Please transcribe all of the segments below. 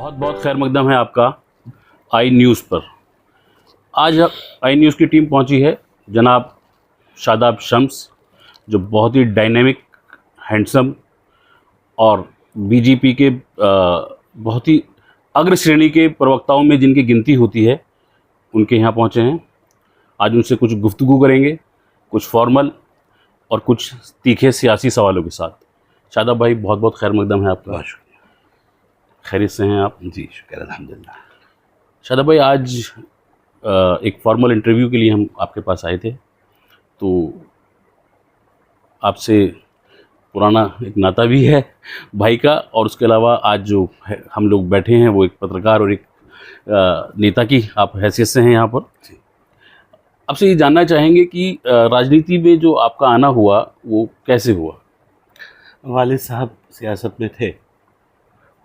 बहुत बहुत खैर मकदम है आपका आई न्यूज़ पर। आज आई न्यूज़ की टीम पहुंची है जनाब शादाब शम्स, जो बहुत ही डायनेमिक, हैंडसम और बीजेपी के बहुत ही अग्र श्रेणी के प्रवक्ताओं में जिनकी गिनती होती है, उनके यहाँ पहुँचे हैं। आज उनसे कुछ गुफ्तगू करेंगे, कुछ फॉर्मल और कुछ तीखे सियासी सवालों के साथ। शादाब भाई, बहुत बहुत खैर मकदम है आपका। बहुत शुक्रिया। खैरियत से हैं आप? जी शुक्र अल्हम्दुलिल्लाह। शादाब भाई, आज एक फॉर्मल इंटरव्यू के लिए हम आपके पास आए थे, तो आपसे पुराना एक नाता भी है भाई का, और उसके अलावा आज जो हम लोग बैठे हैं वो एक पत्रकार और एक नेता की आप हैसियत से हैं यहाँ पर। आपसे ये जानना चाहेंगे कि राजनीति में जो आपका आना हुआ वो कैसे हुआ? वालिद साहब सियासत में थे,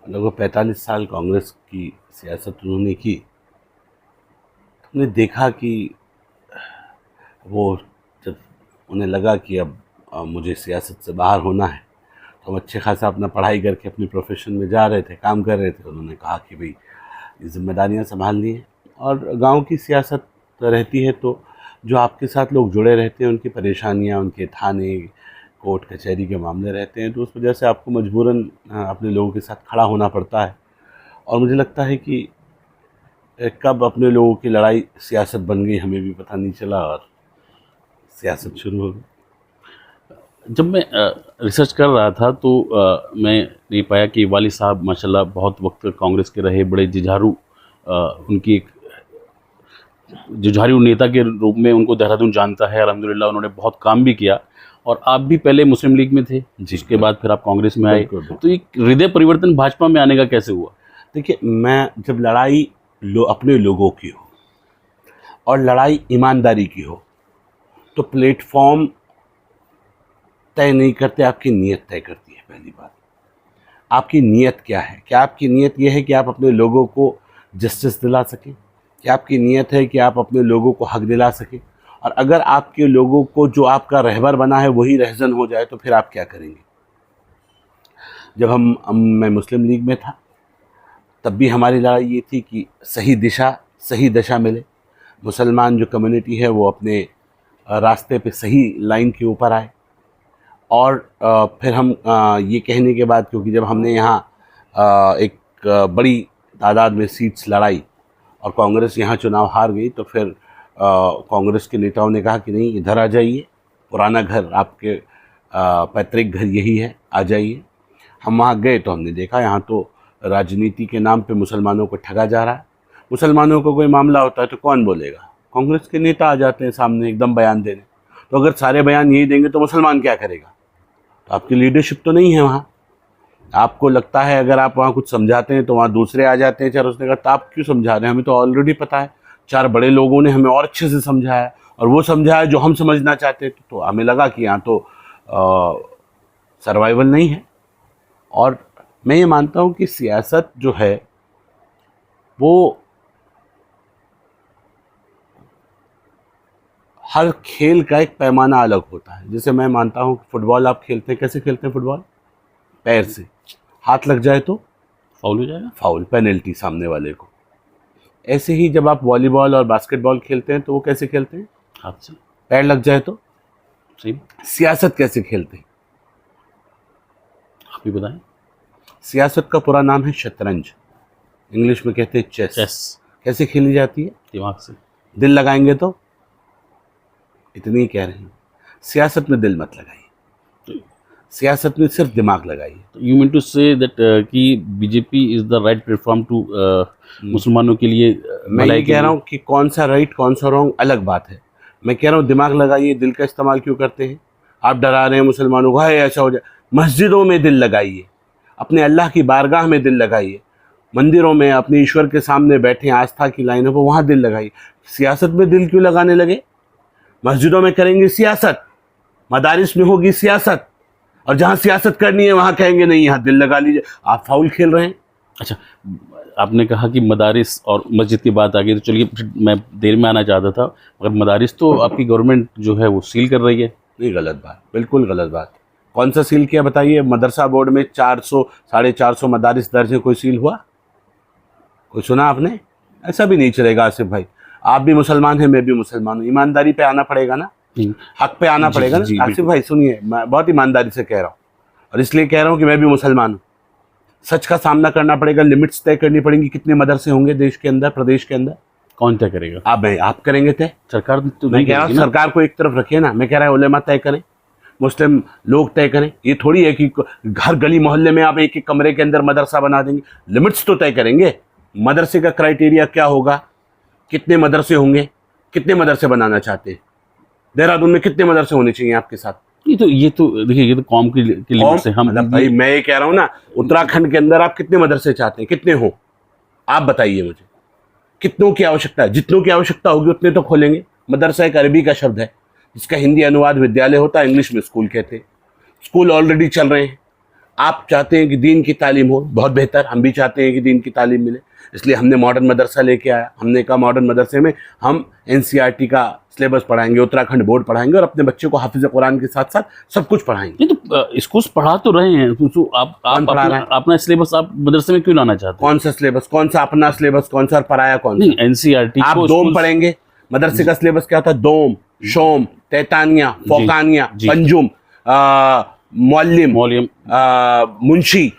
लगभग 45 साल कांग्रेस की सियासत उन्होंने की। हमने देखा कि वो जब उन्हें लगा कि अब मुझे सियासत से बाहर होना है, तो हम अच्छे खासा अपना पढ़ाई करके अपनी प्रोफेशन में जा रहे थे, काम कर रहे थे। उन्होंने कहा कि भाई ये जिम्मेदारियाँ संभालनी है, और गांव की सियासत रहती है तो जो आपके साथ लोग जुड़े रहते हैं, उनकी परेशानियाँ, उनके थाने कोर्ट कचहरी के मामले रहते हैं, तो उस वजह से आपको मजबूरन अपने लोगों के साथ खड़ा होना पड़ता है। और मुझे लगता है कि कब अपने लोगों की लड़ाई सियासत बन गई हमें भी पता नहीं चला, और सियासत शुरू हो गई। जब मैं रिसर्च कर रहा था तो मैं ये पाया कि वाली साहब माशाल्लाह बहुत वक्त कांग्रेस के रहे, बड़े जुझारू, उनकी एक जुझारू नेता के रूप में उनको देहरादून जानता है। अल्हम्दुलिल्लाह उन्होंने बहुत काम भी किया, और आप भी पहले मुस्लिम लीग में थे, जिसके बाद फिर आप कांग्रेस में आए। तो ये हृदय परिवर्तन भाजपा में आने का कैसे हुआ? देखिए, मैं जब लड़ाई अपने लोगों की हो और लड़ाई ईमानदारी की हो, तो प्लेटफॉर्म तय नहीं करते, आपकी नीयत तय करती है। पहली बात, आपकी नीयत क्या है? क्या आपकी नीयत यह है कि आप अपने लोगों को जस्टिस दिला सकें? क्या आपकी नीयत है कि आप अपने लोगों को हक दिला सकें? और अगर आपके लोगों को जो आपका रहबर बना है वही रहजन हो जाए, तो फिर आप क्या करेंगे? जब मैं मुस्लिम लीग में था, तब भी हमारी लड़ाई ये थी कि सही दिशा, सही दशा मिले, मुसलमान जो कम्युनिटी है वो अपने रास्ते पे सही लाइन के ऊपर आए। और फिर हम ये कहने के बाद, क्योंकि जब हमने यहाँ एक बड़ी तादाद में सीट्स लड़ाई और कांग्रेस यहाँ चुनाव हार गई, तो फिर कांग्रेस के नेताओं ने कहा कि नहीं, इधर आ जाइए, पुराना घर, आपके पैतृक घर यही है, आ जाइए। हम वहाँ गए तो हमने देखा यहाँ तो राजनीति के नाम पे मुसलमानों को ठगा जा रहा है। मुसलमानों को कोई मामला होता है तो कौन बोलेगा? कांग्रेस के नेता आ जाते हैं सामने एकदम बयान देने। तो अगर सारे बयान यही देंगे तो मुसलमान क्या करेगा? तो आपकी लीडरशिप तो नहीं है वहाँ। आपको लगता है अगर आप वहाँ कुछ समझाते हैं तो वहाँ दूसरे आ जाते हैं। चार, उसने कहा तो आप क्यों समझा रहे हैं? हमें तो ऑलरेडी पता है, 4 बड़े लोगों ने हमें और अच्छे से समझाया, और वो समझाया जो हम समझना चाहते थे। तो हमें लगा कि यहाँ तो सर्वाइवल नहीं है। और मैं ये मानता हूँ कि सियासत जो है वो हर खेल का एक पैमाना अलग होता है। जैसे मैं मानता हूँ फुटबॉल आप खेलते हैं, कैसे खेलते हैं फुटबॉल? पैर से। हाथ लग जाए तो फाउल हो जाएगा, फाउल, पेनल्टी सामने वाले को। ऐसे ही जब आप वॉलीबॉल और बास्केटबॉल खेलते हैं तो वो कैसे खेलते हैं? हाथ से। पैर लग जाए तो सही। सियासत कैसे खेलते हैं? आप ही बताएं। सियासत का पूरा नाम है शतरंज, इंग्लिश में कहते हैं चेस। कैसे खेली जाती है? दिमाग से। दिल लगाएंगे तो? इतनी ही कह रहे हैं, सियासत में दिल मत लगाइए, सियासत में सिर्फ दिमाग लगाइए। तो you mean to say that कि BJP is the right platform to मुसलमानों के लिए? मैं ये कह रहा हूँ कि कौन सा राइट कौन सा रॉन्ग अलग बात है। मैं कह रहा हूँ दिमाग लगाइए। दिल का इस्तेमाल क्यों करते हैं? आप डरा रहे हैं मुसलमानों को, हाय ऐसा हो जाए। मस्जिदों में दिल लगाइए, अपने अल्लाह की बारगाह में दिल लगाइए, मंदिरों में अपने ईश्वर के सामने बैठे आस्था की लाइनों पर वहाँ दिल लगाइए। सियासत में दिल क्यों लगाने लगे? मस्जिदों में करेंगे सियासत, मदारिस में होगी सियासत, और जहाँ सियासत करनी है वहाँ कहेंगे नहीं यहाँ दिल लगा लीजिए। आप फाउल खेल रहे हैं। अच्छा, आपने कहा कि मदारिस और मस्जिद की बात आ गई, तो चलिए फिर मैं देर में आना चाहता था, मगर मदारिस तो आपकी गवर्नमेंट जो है वो सील कर रही है। नहीं, गलत बात, बिल्कुल गलत बात। कौन सा सील किया बताइए? मदरसा बोर्ड में 400 450 मदारिस दर्ज है, कोई सील हुआ? कोई सुना आपने? ऐसा भी नहीं चलेगा आसिफ भाई। आप भी मुसलमान हैं, मैं भी मुसलमान हूँ, ईमानदारी पे आना पड़ेगा ना, हक पे आना पड़ेगा ना। आसिफ भाई सुनिए, मैं बहुत ईमानदारी से कह रहा हूँ और इसलिए कह रहा हूँ कि मैं भी मुसलमान हूँ। सच का सामना करना पड़ेगा, लिमिट्स तय करनी पड़ेंगी। कितने मदरसे होंगे देश के अंदर, प्रदेश के अंदर? कौन तय करेगा? आप करेंगे तय? सरकार तो मैं कह रहा हूँ सरकार को एक तरफ रखिए ना। मैं कह रहा है उलेमा तय करें, मुस्लिम लोग तय करें। ये थोड़ी है कि हर गली मोहल्ले में आप एक एक कमरे के अंदर मदरसा बना देंगे। लिमिट्स तो तय करेंगे। मदरसे का क्राइटेरिया क्या होगा, कितने मदरसे होंगे, कितने मदरसे बनाना चाहते हैं, देहरादून में कितने मदरसे होने चाहिए आपके साथ? ये तो देखिए, ये तो कौम की लिमिट से हम मतलब भाई मैं ये कह रहा हूँ ना, उत्तराखंड के अंदर आप कितने मदरसे चाहते हैं, कितने हो आप बताइए मुझे। कितनों की आवश्यकता है? जितनों की आवश्यकता होगी उतने तो खोलेंगे। मदरसा एक अरबी का शब्द है जिसका हिंदी अनुवाद विद्यालय होता है, इंग्लिश में स्कूल कहते हैं। स्कूल ऑलरेडी चल रहे हैं। आप चाहते हैं कि दीन की तालीम हो, बहुत बेहतर, हम भी चाहते हैं कि दीन की तालीम मिले, इसलिए हमने मॉडर्न मदरसा लेके आया। हमने कहा मॉडर्न मदरसे में हम एनसीईआरटी का सिलेबस पढ़ाएंगे, उत्तराखंड बोर्ड पढ़ाएंगे और अपने बच्चे को हाफिज कुरान के साथ साथ सब कुछ पढ़ाएंगे। नहीं तो इसको पढ़ा तो रहे हैं, तो आप अपना सिलेबस आप मदरसे में क्यों लाना चाहते हैं? कौन सा सिलेबस, कौन सा अपना सिलेबस, कौन सा पढ़ाया, कौन सा? एनसीईआरटी। आप दोम पढ़ेंगे। मदरसे का सिलेबस क्या होता है? दोम, शोम, तैतानिया, फोकानिया, पंजुम, मौलिम, मुंशी,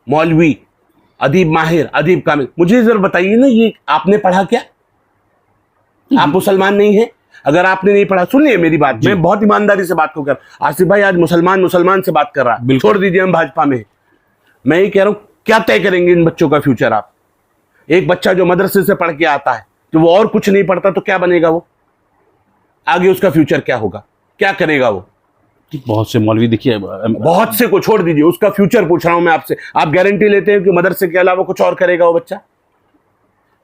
मौलवी, अदीब माहिर, अदीब कामिल। मुझे जरा बताइए ना, ये आपने पढ़ा क्या? आप मुसलमान नहीं हैं? अगर आपने नहीं पढ़ा, सुनिए मेरी बात, मैं बहुत ईमानदारी से बात को कर, आसिफ भाई आज मुसलमान से बात कर रहा है, छोड़ दीजिए हम भाजपा में। मैं ये कह रहा हूं, क्या तय करेंगे इन बच्चों का फ्यूचर आप? एक बच्चा जो मदरसे से पढ़ के आता है, जो वो और कुछ नहीं पढ़ता, तो क्या बनेगा वो? आगे उसका फ्यूचर क्या होगा, क्या करेगा वो? बहुत से मौलवी देखिए, बहुत से को छोड़ दीजिए, उसका फ्यूचर पूछ रहा हूं मैं आपसे। आप गारंटी लेते हैं कि मदरसे के अलावा कुछ और करेगा वो बच्चा?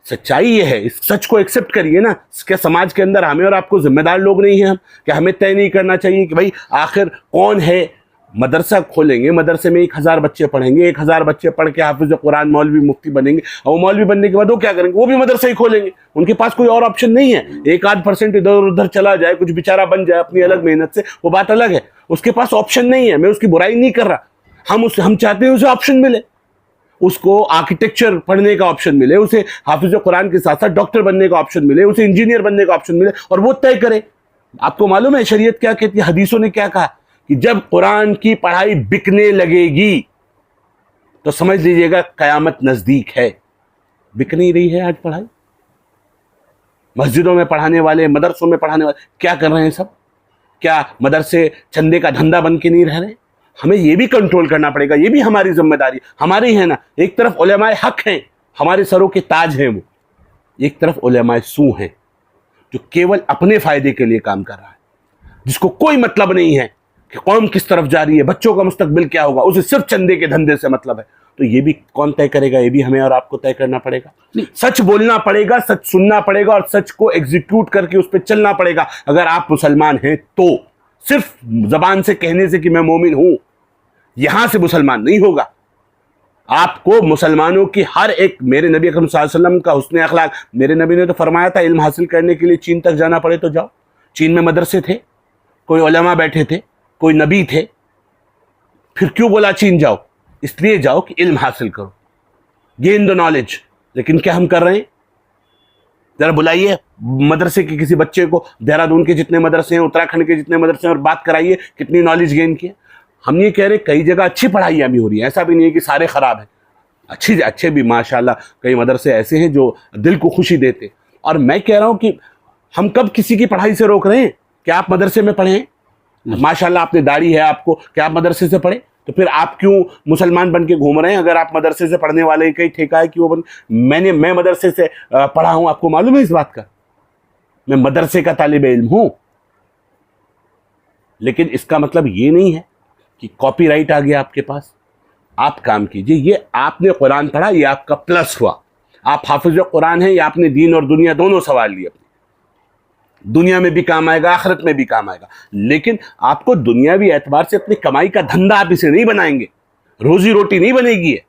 सच्चाई ये है, इस सच को एक्सेप्ट करिए ना। क्या समाज के अंदर हमें और आपको जिम्मेदार लोग नहीं हैं हम? क्या हमें तय नहीं करना चाहिए कि भाई आखिर कौन है? मदरसा खोलेंगे, मदरसे में 1000 बच्चे पढ़ेंगे, 1000 बच्चे पढ़ के हाफिज कुरान मौलवी मुफ्ती बनेंगे, और वो मौलवी बनने के बाद वो क्या करेंगे? वो भी मदरसा ही खोलेंगे। उनके पास कोई और ऑप्शन नहीं है। 1-8% इधर उधर चला जाए, कुछ बेचारा बन जाए अपनी अलग मेहनत से, वो बात अलग है। उसके पास ऑप्शन नहीं है, मैं उसकी बुराई नहीं कर रहा। हम चाहते हैं उसे ऑप्शन मिले, उसको आर्किटेक्चर पढ़ने का ऑप्शन मिले, उसे हाफिज कुरान के साथ साथ डॉक्टर बनने का ऑप्शन मिले, उसे इंजीनियर बनने का ऑप्शन मिले, और वो तय करे। आपको मालूम है शरीयत क्या कहती है, हदीसों ने क्या कहा कि जब कुरान की पढ़ाई बिकने लगेगी तो समझ लीजिएगा कयामत नजदीक है। बिक नहीं रही है आज पढ़ाई। मस्जिदों में पढ़ाने वाले, मदरसों में पढ़ाने वाले क्या कर रहे हैं सब? क्या मदरसे चंदे का धंधा बन के नहीं रह रहे? हमें ये भी कंट्रोल करना पड़ेगा, ये भी हमारी जिम्मेदारी, हमारी है ना। एक तरफ उलेमाए हक हैं, हमारे सरों के ताज हैं वो, एक तरफ उलेमाए सू हैं जो केवल अपने फायदे के लिए काम कर रहा है, जिसको कोई मतलब नहीं है कि कौम किस तरफ जा रही है, बच्चों का मुस्तकबिल क्या होगा, उसे सिर्फ चंदे के धंधे से मतलब है। तो ये भी कौन तय करेगा? ये भी हमें और आपको तय करना पड़ेगा। सच बोलना पड़ेगा, सच सुनना पड़ेगा और सच को एग्जीक्यूट करके उस पर चलना पड़ेगा। अगर आप मुसलमान हैं तो सिर्फ जबान से कहने से कि मैं मोमिन हूं, यहां से मुसलमान नहीं होगा। आपको मुसलमानों की हर एक, मेरे नबी अकरम सल्लल्लाहु अलैहि वसल्लम का हुस्न अखलाक, मेरे नबी ने तो फरमाया था इल्म हासिल करने के लिए चीन तक जाना पड़े तो जाओ। चीन में मदरसे थे, कोई उलमा बैठे थे, कोई नबी थे, फिर क्यों बोला चीन जाओ? इसलिए जाओ कि इल्म हासिल करो, गेन द नॉलेज। लेकिन क्या हम कर रहे हैं? जरा बुलाइए मदरसे के किसी बच्चे को, देहरादून के जितने मदरसे हैं, उत्तराखंड के जितने मदरसे हैं, और बात कराइए कितनी नॉलेज गेन की है। हम ये कह रहे कई जगह अच्छी पढ़ाइयाँ भी हो रही हैं, ऐसा भी नहीं है कि सारे खराब हैं, अच्छे भी माशाल्लाह कई मदरसे ऐसे हैं जो दिल को खुशी देते। और मैं कह रहा हूँ कि हम कब किसी की पढ़ाई से रोक रहे हैं कि आप मदरसे में पढ़ें? माशाल्लाह आपने दाढ़ी है आपको, क्या आप मदरसे से पढ़े? तो फिर आप क्यों मुसलमान बन के घूम रहे हैं? अगर आप मदरसे से पढ़ने वाले कई ठेका है कि वो मैं मदरसे से पढ़ा हूं, आपको मालूम है इस बात का? मैं मदरसे का तालिब इल्म हूं। लेकिन इसका मतलब ये नहीं है कि कॉपीराइट आ गया आपके पास, आप काम कीजिए। ये आपने कुरान पढ़ा, ये आपका प्लस हुआ। आप हाफिज कुरान हैं, या आपने दीन और दुनिया दोनों सवाल लिए। दुनिया में भी काम आएगा, आखिरत में भी काम आएगा। लेकिन आपको दुनियावी एतबार से अपनी कमाई का धंधा आप इसे नहीं बनाएंगे, रोजी रोटी नहीं बनेगी है।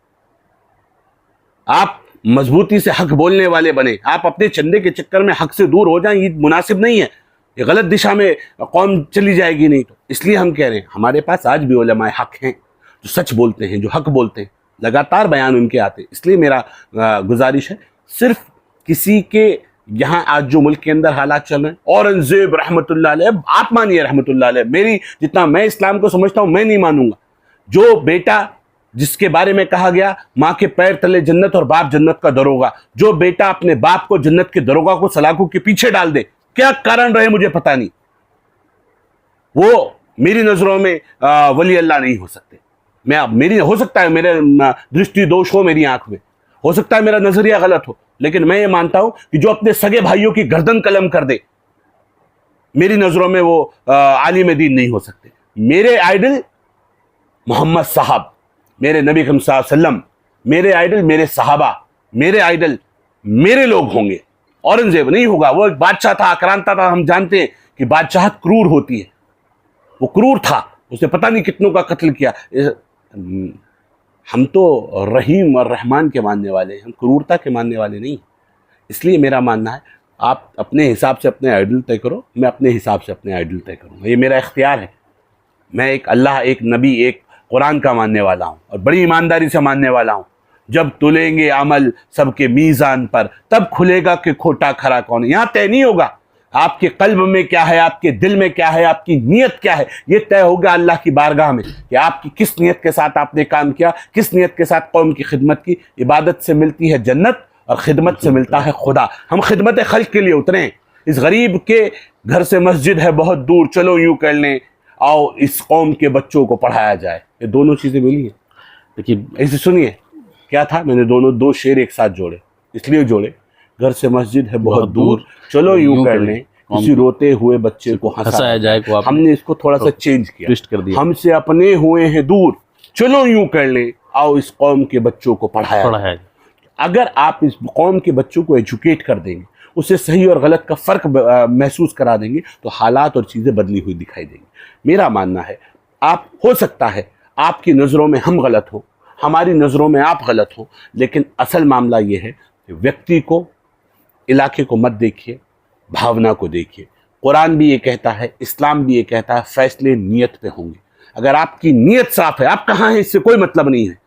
आप मजबूती से हक बोलने वाले बने, आप अपने चंदे के चक्कर में हक से दूर हो जाएं, ये मुनासिब नहीं है। ये गलत दिशा में कौम चली जाएगी नहीं तो। इसलिए हम कह रहे हैं हमारे पास आज भी उलमाए हक हैं जो सच बोलते हैं, जो हक बोलते हैं। लगातार बयान उनके आते। इसलिए मेरा गुजारिश है, सिर्फ किसी के यहाँ आज जो मुल्क के अंदर हालात चल रहे हैं, औरंगजेब रहमतुल्लाह अलैह, आप मानिए रहमतुल्लाह अलैह, मेरी जितना मैं इस्लाम को समझता हूँ मैं नहीं मानूंगा। जो बेटा जिसके बारे में कहा गया माँ के पैर तले जन्नत और बाप जन्नत का दरोगा, जो बेटा अपने बाप को जन्नत के दरोगा को सलाखों के पीछे डाल दे, क्या कारण रहे मुझे पता नहीं, वो मेरी नजरों में वली अल्लाह नहीं हो सकते। मेरी हो सकता है मेरे दृष्टि दोष हो मेरी आंख में, हो सकता है मेरा नजरिया गलत हो, लेकिन मैं ये मानता हूं कि जो अपने सगे भाइयों की गर्दन कलम कर दे, मेरी नजरों में वो आलिम दीन नहीं हो सकते। मेरे आइडल मोहम्मद साहब, मेरे नबी सल्लल्लाहु अलैहि वसल्लम, मेरे आइडल मेरे सहाबा, मेरे आइडल मेरे लोग होंगे। औरंगजेब नहीं होगा। वो एक बादशाह था, आक्रांता था। हम जानते हैं कि बादशाह क्रूर होती है, वो क्रूर था, उसने पता नहीं कितनों का कत्ल किया। हम तो रहीम और रहमान के मानने वाले हैं, हम क्रूरता के मानने वाले नहीं। इसलिए मेरा मानना है आप अपने हिसाब से अपने आइडल तय करो, मैं अपने हिसाब से अपने आइडल तय करूँगा, ये मेरा इख्तियार है। मैं एक अल्लाह, एक नबी, एक कुरान का मानने वाला हूँ और बड़ी ईमानदारी से मानने वाला हूँ। जब तुलेंगे अमल सबके मीज़ान पर, तब खुलेगा कि खोटा खरा कौन है। यहाँ तय नहीं होगा आपके कल्ब में क्या है, आपके दिल में क्या है, आपकी नीयत क्या है। ये तय होगा अल्लाह की बारगाह में कि आपकी किस नीयत के साथ आपने काम किया, किस नीयत के साथ कौम की खिदमत की। इबादत से मिलती है जन्नत और खिदमत से मिलता है खुदा। हम खिदमत खल्क के लिए उतरे। इस गरीब के घर से मस्जिद है बहुत दूर, चलो यूं कर लें, आओ इस कौम के बच्चों को पढ़ाया जाए। ये दोनों चीज़ें मिली हैं। देखिए ऐसे सुनिए क्या था, मैंने दो शेर एक साथ जोड़े, इसलिए जोड़े, घर से मस्जिद है बहुत दूर, चलो यूं कर लें, किसी रोते हुए बच्चे को हंसाया जाए। हमने इसको थोड़ा सा चेंज किया, ट्विस्ट कर दिया। हमसे अपने हुए हैं दूर, चलो यूं कर लें, आओ इस कौम के बच्चों को पढ़ाया जाए। अगर आप इस कौम के बच्चों को एजुकेट कर देंगे, उसे सही और गलत का फ़र्क महसूस करा देंगे, तो हालात और चीज़ें बदली हुई दिखाई देंगी। मेरा मानना है आप, हो सकता है आपकी नज़रों में हम गलत हो, हमारी नज़रों में आप गलत हो, लेकिन असल मामला ये है कि व्यक्ति को, इलाके को मत देखिए, भावना को देखिए। कुरान भी ये कहता है, इस्लाम भी ये कहता है, फैसले नीयत पे होंगे। अगर आपकी नीयत साफ है, आप कहाँ हैं इससे कोई मतलब नहीं है,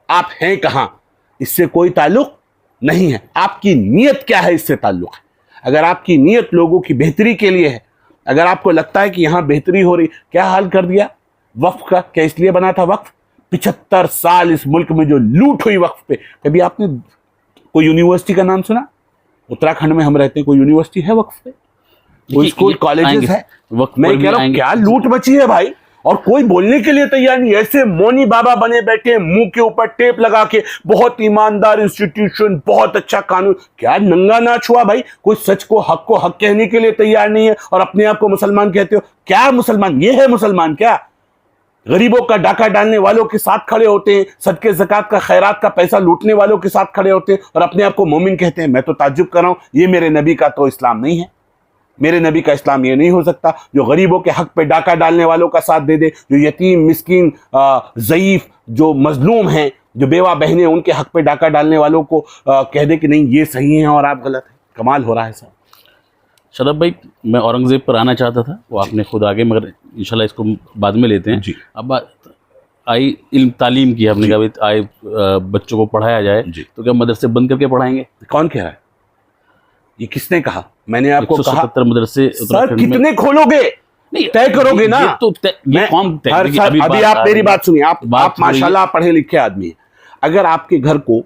आप हैं कहाँ इससे कोई ताल्लुक नहीं है, आपकी नीयत क्या है इससे ताल्लुक है। अगर आपकी नीयत लोगों की बेहतरी के लिए है, अगर आपको लगता है कि यहाँ बेहतरी हो रही, क्या हाल कर दिया वक्फ का, क्या इसलिए बना था वक्फ? 75 साल इस मुल्क में जो लूट हुई वक्फ पे। कभी आपने कोई यूनिवर्सिटी का नाम सुना? उत्तराखंड में हम रहते हैं, कोई यूनिवर्सिटी है वक्फ पे? कोई स्कूल कॉलेजेस है? मैं कह रहा हूँ क्या लूट मची है भाई, और कोई बोलने के लिए तैयार नहीं। ऐसे मौनी बाबा बने बैठे, मुंह के ऊपर टेप लगा के, बहुत ईमानदार इंस्टीट्यूशन, बहुत अच्छा कानून। क्या नंगा नाच हुआ भाई? कोई सच को हक कहने के लिए तैयार नहीं है और अपने आप को मुसलमान कहते हो। क्या मुसलमान? ये है मुसलमान क्या? गरीबों का डाका डालने वालों के साथ खड़े होते हैं, सदके ज़कात का खैरात का पैसा लूटने वालों के साथ खड़े होते हैं और अपने आप को मोमिन कहते हैं। मैं तो ताज्जुब कर रहा हूं, ये मेरे नबी का तो इस्लाम नहीं है। मेरे नबी का इस्लाम ये नहीं हो सकता जो गरीबों के हक पे डाका डालने वालों का साथ दे दे, जो यतीम, मिस्कीन, ज़ईफ, जो मजलूम हैं, जो बेवा बहनें, उनके हक पे डाका डालने वालों को कह दे कि नहीं ये सही है और आप गलत हैं। कमाल हो रहा है सर। शरफ भाई, मैं औरंगज़ेब पर आना चाहता था, वो आपने खुद आगे, मगर इंशाल्लाह इसको बाद में लेते हैं जी। अब आई इल्म तालीम की, आपने कहा आए बच्चों को पढ़ाया जाए, तो क्या मदरसे बंद करके पढ़ाएंगे? कौन कह रहा है? ये किसने कहा? मैंने आपको कहा 177 मदरसे सर कितने खोलोगे? नहीं तय करोगे ना, तो अभी आप मेरी बात सुनिए। आप माशाल्लाह पढ़े लिखे आदमी हैं। अगर आपके घर को,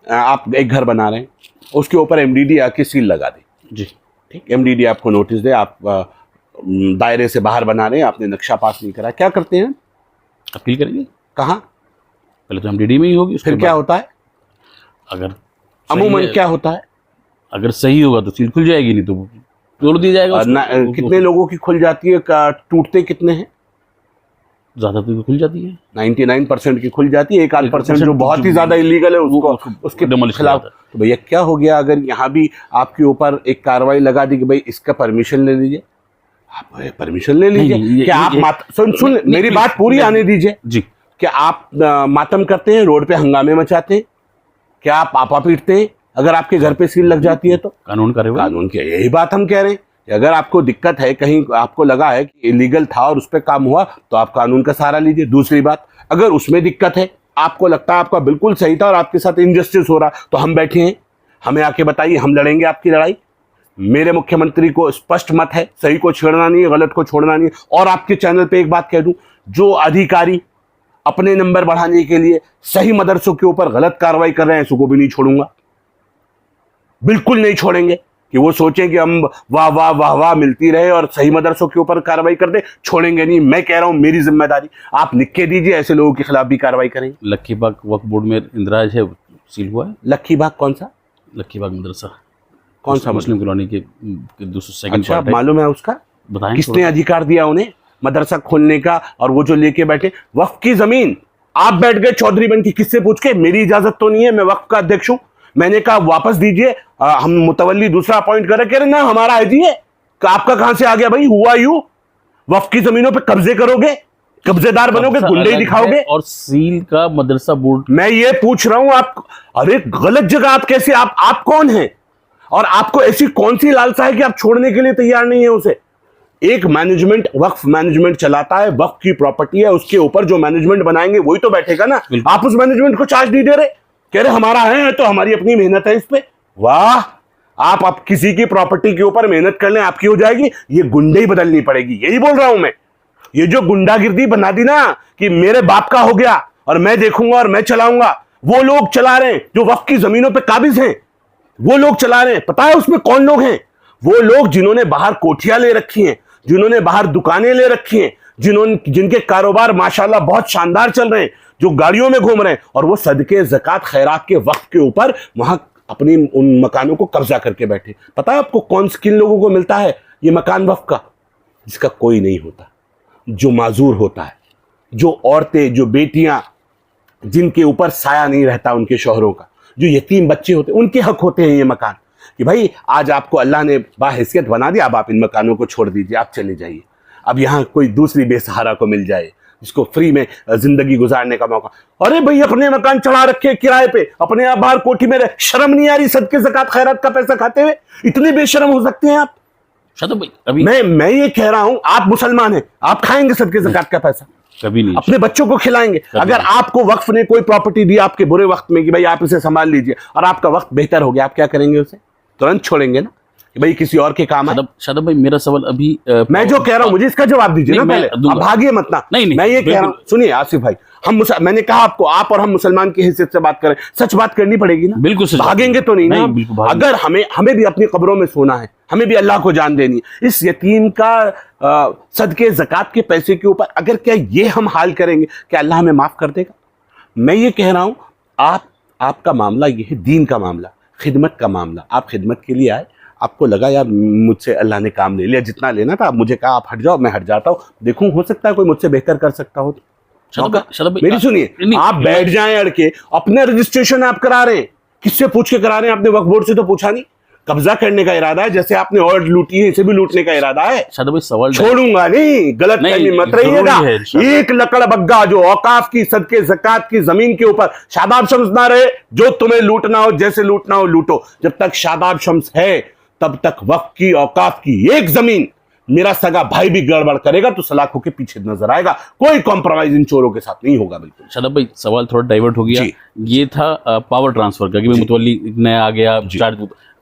आप एक घर बना रहे हैं, उसके ऊपर एमडीडी आके सील लगा दे जी, ठीक, एमडीडी आपको नोटिस दे, आप दायरे से बाहर बना रहे हैं, आपने नक्शा पास नहीं करा, क्या करते हैं? अपील करेंगे। कहाँ? पहले तो एमडीडी में ही होगी, फिर क्या होता है? अगर अमूमन क्या होता है? अगर सही होगा तो सील खुल जाएगी, नहीं तो तोड़ दिया जाएगा। कितने लोगों की खुल जाती है? टूटते कितने हैं? ज्यादातर की खुल जाती है, 99% की खुल जाती है। 1-8% जो बहुत ही ज्यादा इलीगल है उसके खिलाफ। तो भैया क्या हो गया अगर यहाँ भी आपके ऊपर एक कार्रवाई लगा दी कि भाई इसका परमिशन ले लीजिए, आप परमिशन ले लीजिए। क्या आप सुन मेरी बात पूरी आने दीजिए जी। क्या आप मातम करते हैं, रोड पे हंगामे मचाते हैं? क्या आप आपा पीटते हैं अगर आपके घर पे सील लग जाती है? तो कानून की यही बात हम कह रहे हैं। अगर आपको दिक्कत है, कहीं आपको लगा है कि इलीगल था और उस पर काम हुआ, तो आप कानून का सहारा लीजिए। दूसरी बात, अगर उसमें दिक्कत है आपको लगता है आपका बिल्कुल सही था और आपके साथ इनजस्टिस हो रहा, तो हम बैठे हैं, हमें आके बताइए, हम लड़ेंगे आपकी लड़ाई। मेरे मुख्यमंत्री को स्पष्ट मत है, सही को छेड़ना नहीं है, गलत को छोड़ना नहीं है। और आपके चैनल पे एक बात कह दूं, जो अधिकारी अपने नंबर बढ़ाने के लिए सही मदरसों के ऊपर गलत कार्रवाई कर रहे हैं, उसको भी नहीं छोड़ूंगा, बिल्कुल नहीं छोड़ेंगे कि वो सोचें कि हम वाह वाह वाह वाह मिलती रहे और सही मदरसों के ऊपर कार्रवाई कर दे, छोड़ेंगे नहीं। मैं कह रहा हूं मेरी जिम्मेदारी, आप लिख के दीजिए, ऐसे लोगों के खिलाफ भी कार्रवाई करेंगे। लक्खीबाग वक्फ बोर्ड में इंदिराज है, सील हुआ है। लक्खीबाग कौन सा? लक्खीबाग मदरसा कौन सा? मुस्लिम कॉलोनी के दूसरे सेकंड अच्छा, पार्ट है। मालूम है उसका? बताएं किसने अधिकार दिया उन्हें मदरसा खोलने का? और वो जो लेके बैठे वक्फ की जमीन, आप बैठ गए चौधरी बन के, किससे पूछ के? मेरी इजाजत तो नहीं है, मैं वक्फ का अध्यक्ष हूं। मैंने कहा वापस दीजिए, हम मुतवल्ली दूसरा अपॉइंट करें। कह रहे ना हमारा है जी, आपका कहां से आ गया भाई? हुआ यू वक्फ की जमीनों पे कब्जे करोगे, कब्जेदार बनोगे, गुंडे ही दिखाओगे। और सील का मदरसा बोर्ड, मैं ये पूछ रहा हूं आप, अरे गलत जगह आप कैसे, आप कौन हैं और आपको ऐसी कौन सी लालसा है कि आप छोड़ने के लिए तैयार नहीं है उसे? एक मैनेजमेंट, वक्फ मैनेजमेंट चलाता है, वक्फ की प्रॉपर्टी है, उसके ऊपर जो मैनेजमेंट बनाएंगे वही तो बैठेगा ना। आप उस मैनेजमेंट को चार्ज नहीं दे रहे, कह रहे हमारा है तो हमारी अपनी मेहनत है इस पे। वाह, आप किसी की प्रॉपर्टी के ऊपर मेहनत कर लें, आपकी हो जाएगी, ये गुंडे ही बदलनी पड़ेगी। यही बोल रहा हूं मैं। ये जो गुंडागिर्दी बना दी ना कि मेरे बाप का हो गया और मैं देखूंगा और मैं चलाऊंगा, वो लोग चला रहे हैं जो वक्फ की जमीनों पे काबिज हैं, वो लोग चला रहे हैं। पता है उसमें कौन लोग हैं? वो लोग जिन्होंने बाहर कोठियां ले रखी हैं, जिन्होंने बाहर दुकानें ले रखी हैं, जिनके कारोबार माशाल्लाह बहुत शानदार चल रहे हैं, जो गाड़ियों में घूम रहे हैं, और वो सदके ज़कात खैरात के वक्त के ऊपर वहां अपनी उन मकानों को कब्जा करके बैठे। पता है आपको कौन किन लोगों को मिलता है ये मकान वक्फ का? जिसका कोई नहीं होता, जो माजूर होता है, जो औरतें, जो बेटियां, जिनके ऊपर साया नहीं रहता उनके शौहरों का, जो यतीम बच्चे होते हैं, उनके हक होते हैं ये मकान। कि भाई आज आपको अल्लाह ने बाहैसियत बना दिया, अब आप इन मकानों को छोड़ दीजिए, आप चले जाइए। अब यहाँ कोई दूसरी बेसहारा को मिल जाए जिसको फ्री में जिंदगी गुजारने का मौका। अरे भाई अपने मकान चढ़ा रखे किराए पे, अपने आप बाहर कोठी में रहे, शर्म नहीं आ रही सदके ज़कात खैरात का पैसा खाते हुए? इतने बेशर्म हो सकते हैं आप? शादाब भाई अभी मैं ये कह रहा हूं, आप मुसलमान हैं, आप खाएंगे सदके ज़कात का पैसा? कभी नहीं। अपने बच्चों को खिलाएंगे? अगर आपको वक्फ ने कोई प्रॉपर्टी दी आपके बुरे वक्त में कि भाई आप इसे संभाल लीजिए, और आपका वक्त बेहतर हो गया, आप क्या करेंगे? उसे तुरंत छोड़ेंगे ना कि भाई किसी और के काम है। शादाब भाई मेरा सवाल अभी मैं जो कह रहा हूं मुझे इसका जवाब दीजिए ना पहले, आप भागिए मत ना। नहीं, मैं ये कह रहा हूं, सुनिए आसिफ भाई, मैंने कहा आपको, आप और हम मुसलमान की हैसियत से बात करें, सच बात करनी पड़ेगी ना। बिल्कुल सच, भागेंगे तो नहीं ना। अगर हमें भी अपनी कब्रों में सोना है, हमें भी अल्लाह को जान देनी है, इस यतीम का सदके ज़कात के पैसे के ऊपर अगर क्या ये हम हाल करेंगे, क्या अल्लाह हमें माफ कर देगा? मैं ये कह रहा हूं, आपका मामला ये है, दीन का मामला, खिदमत का मामला। आप खिदमत के लिए आए, आपको लगा यार मुझसे अल्लाह ने काम ले लिया, जितना लेना था, आप मुझे कहा आप हट जाओ, मैं हट जाता हूँ, देखूं हो सकता है कोई मुझसे बेहतर कर सकता हो। मेरी सुनिए, आप बैठ जाएं अड़के, अपने रजिस्ट्रेशन आप करा रहे हैं, किससे पूछ के करा रहे हैं? आपने वक्फ बोर्ड से तो पूछा नहीं। कब्जा करने का इरादा है, जैसे आपने और लूटी है, इसे भी लूटने का इरादा है। सवाल छोड़ूंगा नहीं, गलत फहमी मत रहिएगा। एक लकड़ बग्गा जो औकाफ की सदके ज़कात की जमीन के ऊपर शादाब शम्स ना रहे, जो तुम्हें लूटना हो, जैसे लूटना हो लूटो। जब तक शादाब शम्स है तब तक वक्फ की, औकाफ की एक जमीन मेरा सगा भाई भी गड़बड़ करेगा तो सलाखों के पीछे नजर आएगा। कोई कॉम्प्रोमाइज इन चोरों के साथ नहीं होगा। बिल्कुल शादाब भाई सवाल थोड़ा डाइवर्ट हो गया, ये था पावर ट्रांसफर का कि भाई मुतवल्ली नया आ गया,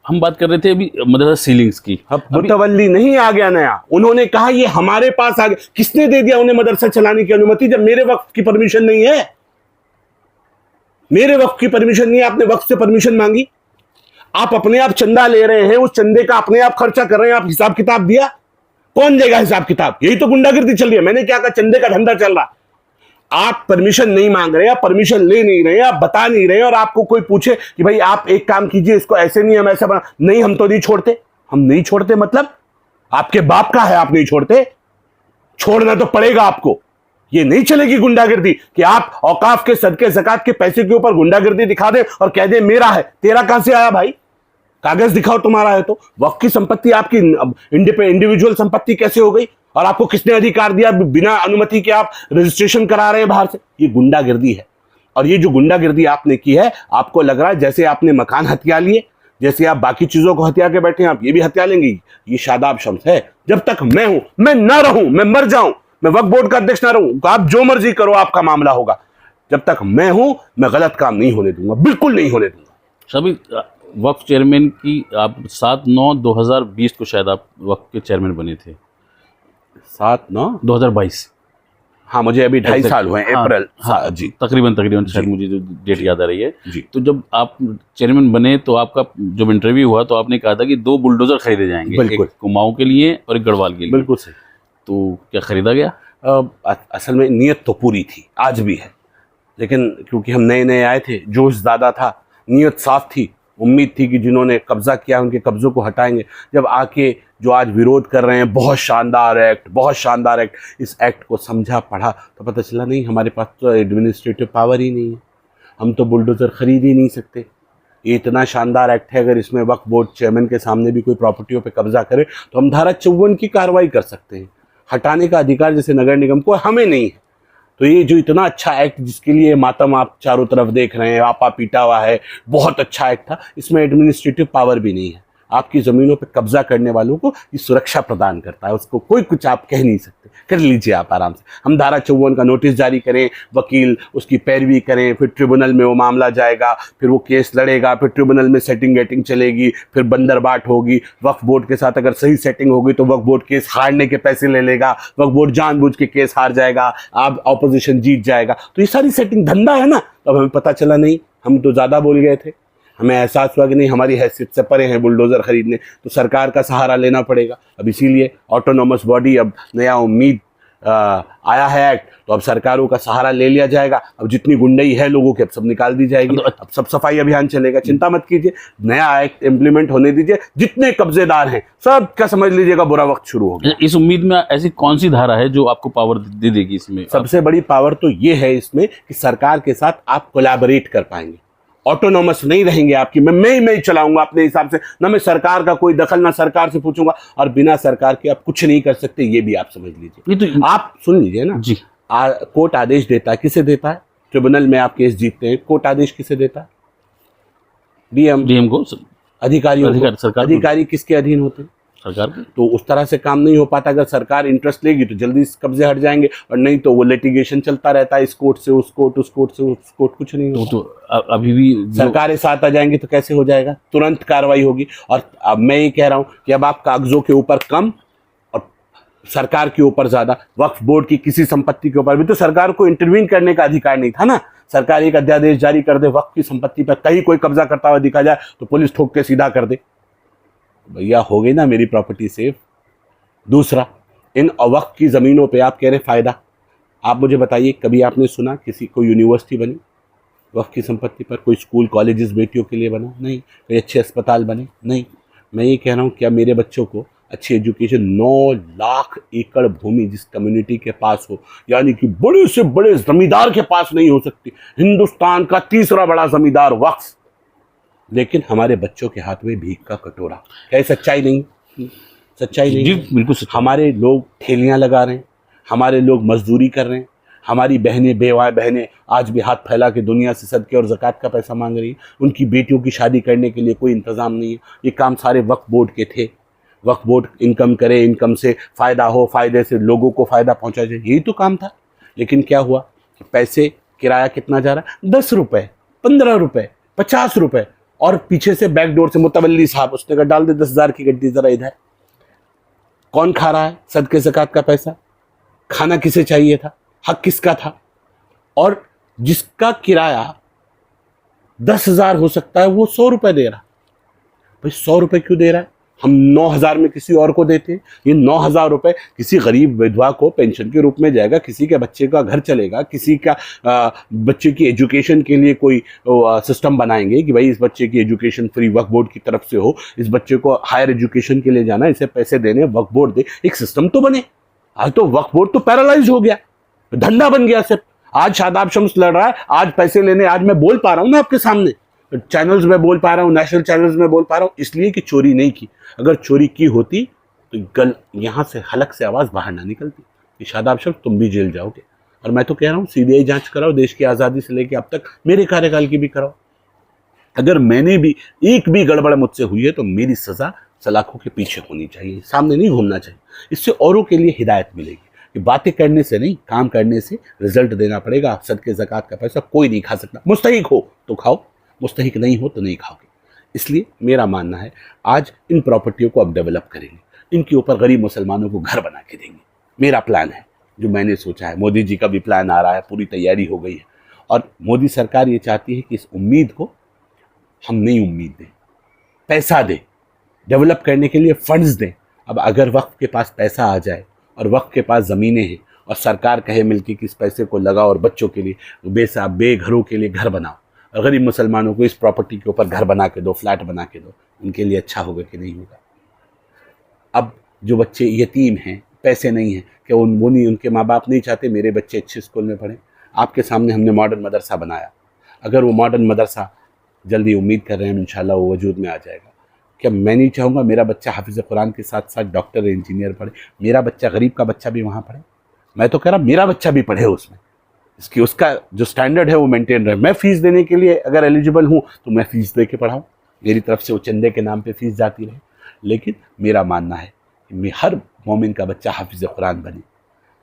हम बात कर रहे थे अभी मदरसा सीलिंग्स की। मुतवल्ली नहीं आ गया नया, उन्होंने कहा ये हमारे पास आ गया। किसने दे दिया उन्हें मदरसा चलाने की अनुमति जब मेरे वक्फ की परमिशन नहीं है? मेरे वक्फ की परमिशन नहीं है, आपने वक्फ से परमिशन मांगी, आप अपने आप चंदा ले रहे हैं, उस चंदे का अपने आप खर्चा कर रहे हैं, आप हिसाब किताब दिया? कौन देगा हिसाब किताब? यही तो गुंडागिर्दी चल रही है। मैंने क्या कहा, चंदे का धंधा चल रहा। आप परमिशन नहीं मांग रहे, आप परमिशन ले नहीं रहे, आप बता नहीं रहे, और आपको कोई पूछे कि भाई आप एक काम कीजिए, इसको ऐसे नहीं, हम ऐसा बना नहीं, हम तो नहीं छोड़ते। हम नहीं छोड़ते मतलब आपके बाप का है, आप नहीं छोड़ते, छोड़ना तो पड़ेगा आपको। ये नहीं चलेगी गुंडागिर्दी कि आप औकाफ के सदके ज़कात के पैसे के ऊपर गुंडागिर्दी दिखा दे और कह दे मेरा है। तेरा कहां से आया भाई? कागज दिखाओ तुम्हारा है तो। वक्फ की संपत्ति आपकी इंडिविजुअल संपत्ति कैसे हो गई? और आपको किसने अधिकार दिया बिना अनुमति के आप रजिस्ट्रेशन करा रहे हैं बाहर से? ये गुंडागिर्दी है। और ये जो गुंडागिर्दी आपने की है, आपको लग रहा है जैसे आपने मकान हथिया लिए, जैसे आप बाकी चीजों को हथिया के बैठे हैं, आप ये भी हथिया लेंगे। ये शादाब शम्स है। जब तक मैं हूं, मैं ना रहूं, मैं मर जाऊं, मैं वक्फ बोर्ड का अध्यक्ष ना रहूं, आप जो मर्जी करो, आपका मामला होगा। जब तक मैं हूं मैं गलत काम नहीं होने दूंगा, बिल्कुल नहीं होने दूंगा। सभी वक्फ चेयरमैन की आप 7/9/2020 को शायद आप वक्फ के चेयरमैन बने थे। 7/9 2022। हाँ, मुझे अभी 2.5 साल हुए हैं, हाँ, अप्रैल। हाँ जी तकरीबन शायद मुझे जो डेट याद आ रही है। जी। तो जब आप चेयरमैन बने तो आपका जब इंटरव्यू हुआ तो आपने कहा था कि 2 बुलडोजर खरीदे जाएंगे, बिल्कुल। एक कुमाऊं के लिए और एक गढ़वाल के लिए। बिल्कुल सही। तो क्या खरीदा गया? असल में नीयत तो पूरी थी, आज भी है, लेकिन क्योंकि हम नए नए आए थे, जोश ज़्यादा था, नीयत साफ थी, उम्मीद थी कि जिन्होंने कब्जा किया उनके कब्जों को हटाएंगे। जब आके जो आज विरोध कर रहे हैं, बहुत शानदार एक्ट, बहुत शानदार एक्ट, इस एक्ट को समझा पढ़ा तो पता चला नहीं, हमारे पास तो एडमिनिस्ट्रेटिव पावर ही नहीं है, हम तो बुलडोज़र खरीद ही नहीं सकते। ये इतना शानदार एक्ट है, अगर इसमें वक्फ बोर्ड चेयरमैन के सामने भी कोई प्रॉपर्टियों पे कब्जा करे तो हम धारा 54 की कार्रवाई कर सकते हैं। हटाने का अधिकार जैसे नगर निगम को हमें नहीं है। तो ये जो इतना अच्छा एक्ट, जिसके लिए मातम आप चारों तरफ देख रहे हैं, आपा पीटा हुआ है, बहुत अच्छा एक्ट था, इसमें एडमिनिस्ट्रेटिव पावर भी नहीं है। आपकी ज़मीनों पे कब्जा करने वालों को ये सुरक्षा प्रदान करता है, उसको कोई कुछ आप कह नहीं सकते, कर लीजिए आप आराम से। हम धारा 54 का नोटिस जारी करें, वकील उसकी पैरवी करें, फिर ट्रिब्यूनल में वो मामला जाएगा, फिर वो केस लड़ेगा, फिर ट्रिब्यूनल में सेटिंग गेटिंग चलेगी, फिर बंदरबाट होगी। वक्फ बोर्ड के साथ अगर सही सेटिंग होगी तो वक्फ बोर्ड केस हारने के पैसे ले लेगा, वक्फ बोर्ड जानबूझ के केस हार जाएगा, आप ऑपोजिशन जीत जाएगा। तो ये सारी सेटिंग धंधा है ना। अब हमें पता चला नहीं, हम तो ज़्यादा बोल गए थे, हमें एहसास हुआ कि नहीं, हमारी हैसियत से परे हैं बुलडोज़र खरीदने, तो सरकार का सहारा लेना पड़ेगा। अब इसीलिए ऑटोनोमस बॉडी, अब नया उम्मीद आया है एक्ट, तो अब सरकारों का सहारा ले लिया जाएगा। अब जितनी गुंडई है लोगों की अब सब निकाल दी जाएगी, अब सब सफाई अभियान चलेगा। चिंता मत कीजिए, नया एक्ट इम्प्लीमेंट होने दीजिए, जितने कब्जेदार हैं सब क्या समझ लीजिएगा बुरा वक्त शुरू हो गया। इस उम्मीद में ऐसी कौन सी धारा है जो आपको पावर दे देगी इसमें? सबसे बड़ी पावर तो ये है इसमें कि सरकार के साथ आप कोलैबोरेट कर पाएंगे, ऑटोनोमस नहीं रहेंगे आपकी, मैं ही चलाऊंगा अपने हिसाब से, ना मैं सरकार का कोई दखल, ना सरकार से पूछूंगा, और बिना सरकार के आप कुछ नहीं कर सकते, ये भी आप समझ लीजिए। ये तो आप सुन लीजिए ना जी। कोर्ट आदेश देता है, किसे देता है? ट्रिब्यूनल में आप केस जीतते हैं, कोर्ट आदेश किसे देता है? डीएम को, अधिकारियों को। सरकार अधिकारी किसके अधीन होते हैं? सरकार के। तो उस तरह से काम नहीं हो पाता। अगर सरकार इंटरेस्ट लेगी तो जल्दी कब्जे हट जाएंगे, और नहीं तो वो लिटिगेशन चलता रहता है, इस कोर्ट से उस कोर्ट, उस कोर्ट से उस कोर्ट, कुछ नहीं होता। तो अभी भी सरकारें साथ आ जाएंगी तो कैसे हो जाएगा? तुरंत कार्रवाई होगी। और अब मैं ये कह रहा हूं कि अब आप कागजों के ऊपर कम और सरकार के ऊपर ज्यादा, वक्फ बोर्ड की किसी संपत्ति के ऊपर भी तो सरकार को इंटरवीन करने का अधिकार नहीं था ना। सरकार एक अध्यादेश जारी कर दे, वक्फ की संपत्ति पर कहीं कोई कब्जा करता हुआ दिखा जाए तो पुलिस ठोक के सीधा कर दे, भैया हो गई ना मेरी प्रॉपर्टी सेफ। दूसरा, इन वक्फ की ज़मीनों पे आप कह रहे फायदा, आप मुझे बताइए, कभी आपने सुना किसी कोई यूनिवर्सिटी बनी वक्फ की संपत्ति पर? कोई स्कूल कॉलेजेस बेटियों के लिए बना? नहीं। कोई अच्छे अस्पताल बने? नहीं। मैं ये कह रहा हूँ, क्या मेरे बच्चों को अच्छी एजुकेशन, 9 लाख एकड़ भूमि जिस कम्युनिटी के पास हो, यानी कि बड़े से बड़े जमींदार के पास नहीं हो सकती, हिंदुस्तान का तीसरा बड़ा जमींदार वक्फ, लेकिन हमारे बच्चों के हाथ में भीख का कटोरा। क्या सच्चाई नहीं? सच्चाई नहीं? बिल्कुल। हमारे लोग ठेलियां लगा रहे हैं, हमारे लोग मजदूरी कर रहे हैं, हमारी बहनें, बेवाएँ बहनें आज भी हाथ फैला के दुनिया से सदके और ज़कात का पैसा मांग रही हैं। उनकी बेटियों की शादी करने के लिए कोई इंतज़ाम नहीं है। ये काम सारे वक्फ बोर्ड के थे। वक्फ बोर्ड इनकम करे, इनकम से फ़ायदा हो, फ़ायदे से लोगों को फ़ायदा पहुँचा जाए, यही तो काम था। लेकिन क्या हुआ कि पैसे, किराया कितना जा रहा है? 10 रुपये, 15 रुपये, 50 रुपये, और पीछे से बैकडोर से मुतवल्ली साहब उसने कहा डाल दे 10,000 की गड्डी जरा इधर। कौन खा रहा है सदके ज़कात का पैसा? खाना किसे चाहिए था? हक किसका था? और जिसका किराया 10,000 हो सकता है वो 100 रुपये दे रहा। भाई 100 रुपये क्यों दे रहा है? हम 9,000 में किसी और को देते हैं। ये 9,000 रुपये किसी गरीब विधवा को पेंशन के रूप में जाएगा, किसी के बच्चे का घर चलेगा, किसी का बच्चे की एजुकेशन के लिए कोई सिस्टम बनाएंगे कि भाई इस बच्चे की एजुकेशन फ्री वक्फ बोर्ड की तरफ से हो, इस बच्चे को हायर एजुकेशन के लिए जाना, इसे पैसे देने वक्फ बोर्ड दे, एक सिस्टम तो बने। आज तो वक्फ बोर्ड तो पैरालाइज हो गया, धंधा बन गया सिर्फ। आज शादाब शम्स लड़ रहा है, आज पैसे लेने, आज मैं बोल पा रहा हूँ ना आपके सामने, चैनल्स में बोल पा रहा हूँ, नेशनल चैनल्स में बोल पा रहा हूँ, इसलिए कि चोरी नहीं की। अगर चोरी की होती तो यहाँ से हलक से आवाज़ बाहर ना निकलती कि शादाब शम्स तुम भी जेल जाओगे। और मैं तो कह रहा हूँ सीबीआई जांच कराओ, देश की आज़ादी से लेकर अब तक मेरे कार्यकाल की भी कराओ। अगर मैंने भी एक भी गड़बड़ मुझसे हुई है तो मेरी सज़ा सलाखों के पीछे होनी चाहिए, सामने नहीं घूमना चाहिए। इससे औरों के लिए हिदायत मिलेगी। कि बातें करने से नहीं, काम करने से रिजल्ट देना पड़ेगा। सदके ज़कात का पैसा कोई नहीं खा सकता। मुस्तहिक हो तो खाओ, मुस्तहिक नहीं हो तो नहीं खाओगे। इसलिए मेरा मानना है आज इन प्रॉपर्टियों को अब डेवलप करेंगे, इनके ऊपर गरीब मुसलमानों को घर बना के देंगे। मेरा प्लान है, जो मैंने सोचा है। मोदी जी का भी प्लान आ रहा है, पूरी तैयारी हो गई है। और मोदी सरकार ये चाहती है कि इस उम्मीद को हम नई उम्मीद दें, पैसा दें, डेवलप करने के लिए फंड्स दें। अब अगर वक्फ के पास पैसा आ जाए और वक्फ के पास ज़मीनें हैं और सरकार कहे मिलके कि इस पैसे को लगाओ और बच्चों के लिए बेघरों के लिए घर बनाओ, और गरीब मुसलमानों को इस प्रॉपर्टी के ऊपर घर बना के दो, फ्लैट बना के दो, उनके लिए अच्छा होगा कि नहीं होगा। अब जो बच्चे यतीम हैं, पैसे नहीं हैं, क्या वो नहीं, उनके माँ बाप नहीं चाहते मेरे बच्चे अच्छे स्कूल में पढ़ें? आपके सामने हमने मॉडर्न मदरसा बनाया। अगर वो मॉडर्न मदरसा, जल्दी उम्मीद कर रहे हैं इंशाल्लाह वो वजूद में आ जाएगा, क्या मैं नहीं चाहूँगा मेरा बच्चा हाफिज़ कुरान के साथ साथ डॉक्टर इंजीनियर पढ़े, मेरा बच्चा, गरीब का बच्चा भी वहाँ पढ़े? मैं तो कह रहा मेरा बच्चा भी पढ़े उसमें, इसकी उसका जो स्टैंडर्ड है वो मेंटेन रहे। मैं फ़ीस देने के लिए अगर एलिजिबल हूँ तो मैं फ़ीस दे के पढ़ाऊँ, मेरी तरफ से वो चंदे के नाम पे फ़ीस जाती रहे। लेकिन मेरा मानना है कि हर मोमिन का बच्चा हाफिज़ कुरान बने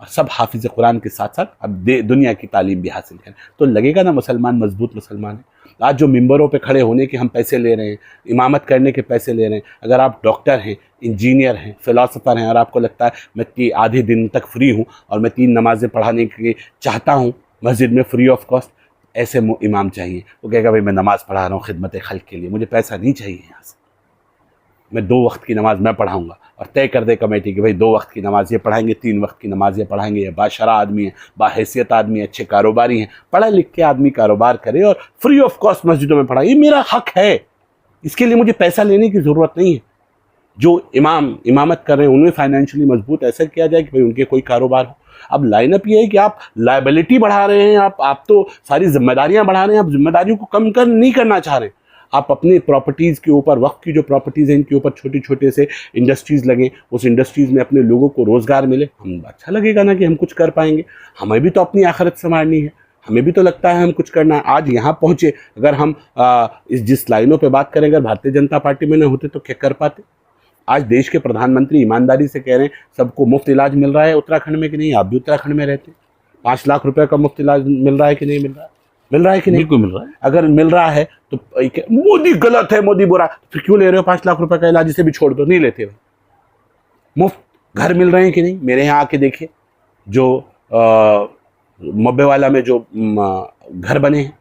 और सब हाफिज़ कुरान के साथ साथ अब दुनिया की तालीम भी हासिल करें, तो लगेगा ना मुसलमान मजबूत मुसलमान है। आज जो मिंबरों पे खड़े होने के हम पैसे ले रहे हैं, इमामत करने के पैसे ले रहे हैं, अगर आप डॉक्टर हैं, इंजीनियर हैं, फ़िलासफ़र हैं और आपको लगता है मैं आधे दिन तक फ्री हूँ और मैं 3 नमाज़ें पढ़ाने के चाहता हूँ मस्जिद में फ्री ऑफ कॉस्ट, ऐसे इमाम चाहिए। वो कहेगा भाई मैं नमाज़ पढ़ा रहा हूँ खिदमत खल्क़ के लिए, मुझे पैसा नहीं चाहिए यहाँ से, मैं 2 वक्त की नमाज़ मैं पढ़ाऊँगा। और तय कर दे कमेटी कि भाई 2 वक्त की नमाज़ ये पढ़ाएंगे, 3 वक्त की नमाज़ ये पढ़ाएंगे। ये बाशरा आदमी है, बाहैसियत आदमी है, अच्छे कारोबारी हैं, पढ़ा लिख के आदमी कारोबार करे और फ्री ऑफ कॉस्ट मस्जिदों में पढ़ाए। ये मेरा हक है, इसके लिए मुझे पैसा लेने की ज़रूरत नहीं है। जो इमामत कर रहे हैं उन्हें फाइनेंशियली मजबूत ऐसा किया जाए कि भाई उनके कोई कारोबार हो। अब लाइनअप ये है कि आप लायबिलिटी बढ़ा रहे हैं, आप तो सारी जिम्मेदारियां बढ़ा रहे हैं, आप जिम्मेदारियों को कम नहीं करना चाह रहे हैं। आप अपनी प्रॉपर्टीज़ के ऊपर, वक्त की जो प्रॉपर्टीज़ हैं इनके ऊपर छोटे छोटे से इंडस्ट्रीज़ लगें, उस इंडस्ट्रीज़ में अपने लोगों को रोज़गार मिले, हम अच्छा लगेगा ना कि हम कुछ कर पाएंगे। हमें भी तो अपनी आखिरत संवारनी है, हमें भी तो लगता है हम कुछ करना है। आज यहाँ पहुँचे, अगर हम जिस लाइनों पर बात करें अगर भारतीय जनता पार्टी में न होते तो क्या कर पाते? आज देश के प्रधानमंत्री ईमानदारी से कह रहे हैं सबको मुफ्त इलाज मिल रहा है उत्तराखंड में कि नहीं? आप भी उत्तराखंड में रहते हैं, 5 लाख रुपए का मुफ्त इलाज मिल रहा है कि नहीं मिल रहा है? मिल रहा है कि नहीं? बिल्कुल मिल रहा है। अगर मिल रहा है तो मोदी गलत है, मोदी बुरा, फिर क्यों ले रहे हो 5 लाख रुपए का इलाज? इसे भी छोड़ दो, नहीं लेते भाई। मुफ्त घर मिल रहे हैं कि नहीं? मेरे यहाँ आके देखिए, जो मब्बेवाला में जो घर बने हैं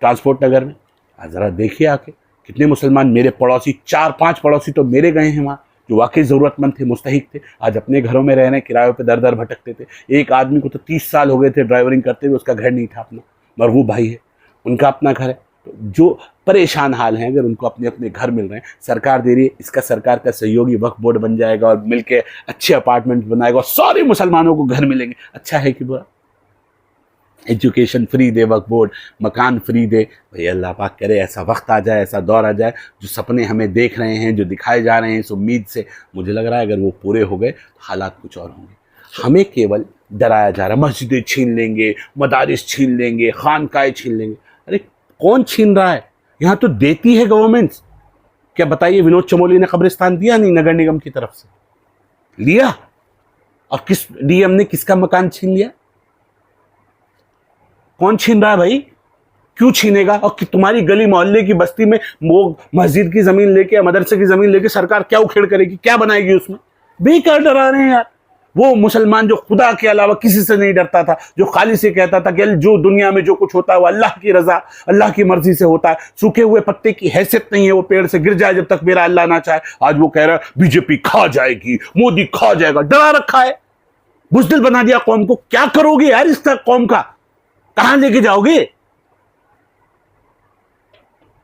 ट्रांसपोर्ट नगर में, ज़रा देखिए आके कितने मुसलमान, मेरे पड़ोसी 4-5 पड़ोसी तो मेरे गए हैं वहाँ, जो वाकई ज़रूरतमंद थे, मुस्तहिक थे, आज अपने घरों में रह रहे हैं, किरायों पे दर दर भटकते थे। एक आदमी को तो 30 साल हो गए थे ड्राइवरिंग करते हुए, उसका घर नहीं था अपना, मरगूब भाई है, उनका अपना घर है। तो जो परेशान हाल हैं, अगर उनको अपने अपने घर मिल रहे हैं, सरकार दे रही है, इसका सरकार का सहयोगी वक्फ बोर्ड बन जाएगा और मिलके अच्छे अपार्टमेंट बनाएगा और सारे मुसलमानों को घर मिलेंगे। अच्छा है कि बुरा? एजुकेशन फ्री दे वक्फ बोर्ड, मकान फ्री दे भाई। अल्लाह पाक करे ऐसा वक्त आ जाए, ऐसा दौर आ जाए, जो सपने हमें देख रहे हैं, जो दिखाए जा रहे हैं, इस उम्मीद से मुझे लग रहा है अगर वो पूरे हो गए तो हालात कुछ और होंगे। हमें केवल डराया जा रहा है, मस्जिदें छीन लेंगे, मदारिस छीन लेंगे, खानकाएँ छीन लेंगे। अरे कौन छीन रहा है? यहाँ तो देती है गवर्नमेंट्स। क्या बताइए, विनोद चमोली ने कब्रिस्तान दिया नहीं नगर निगम की तरफ से? लिया। और किस डीएम ने किसका मकान छीन लिया? कौन छीन रहा है भाई? क्यों छीनेगा? और कि तुम्हारी गली मोहल्ले की बस्ती में वो मस्जिद की जमीन लेके, मदरसे की जमीन लेके सरकार क्या उखेड़ करेगी, क्या बनाएगी उसमें? बेकार डरा रहे हैं यार। वो मुसलमान जो खुदा के अलावा किसी से नहीं डरता था, जो खाली से कहता था कि जो दुनिया में जो कुछ होता है वो अल्लाह की रजा, अल्लाह की मर्जी से होता है, सूखे हुए पत्ते की हैसियत नहीं है वो पेड़ से गिर जाए जब तक मेरा अल्लाह ना चाहे। आज वो कह रहा है बीजेपी खा जाएगी, मोदी खा जाएगा। डरा रखा है, बुज़दिल बना दिया कौम को। क्या करोगे यार इस तरह कौम का? कहां लेके जाओगे?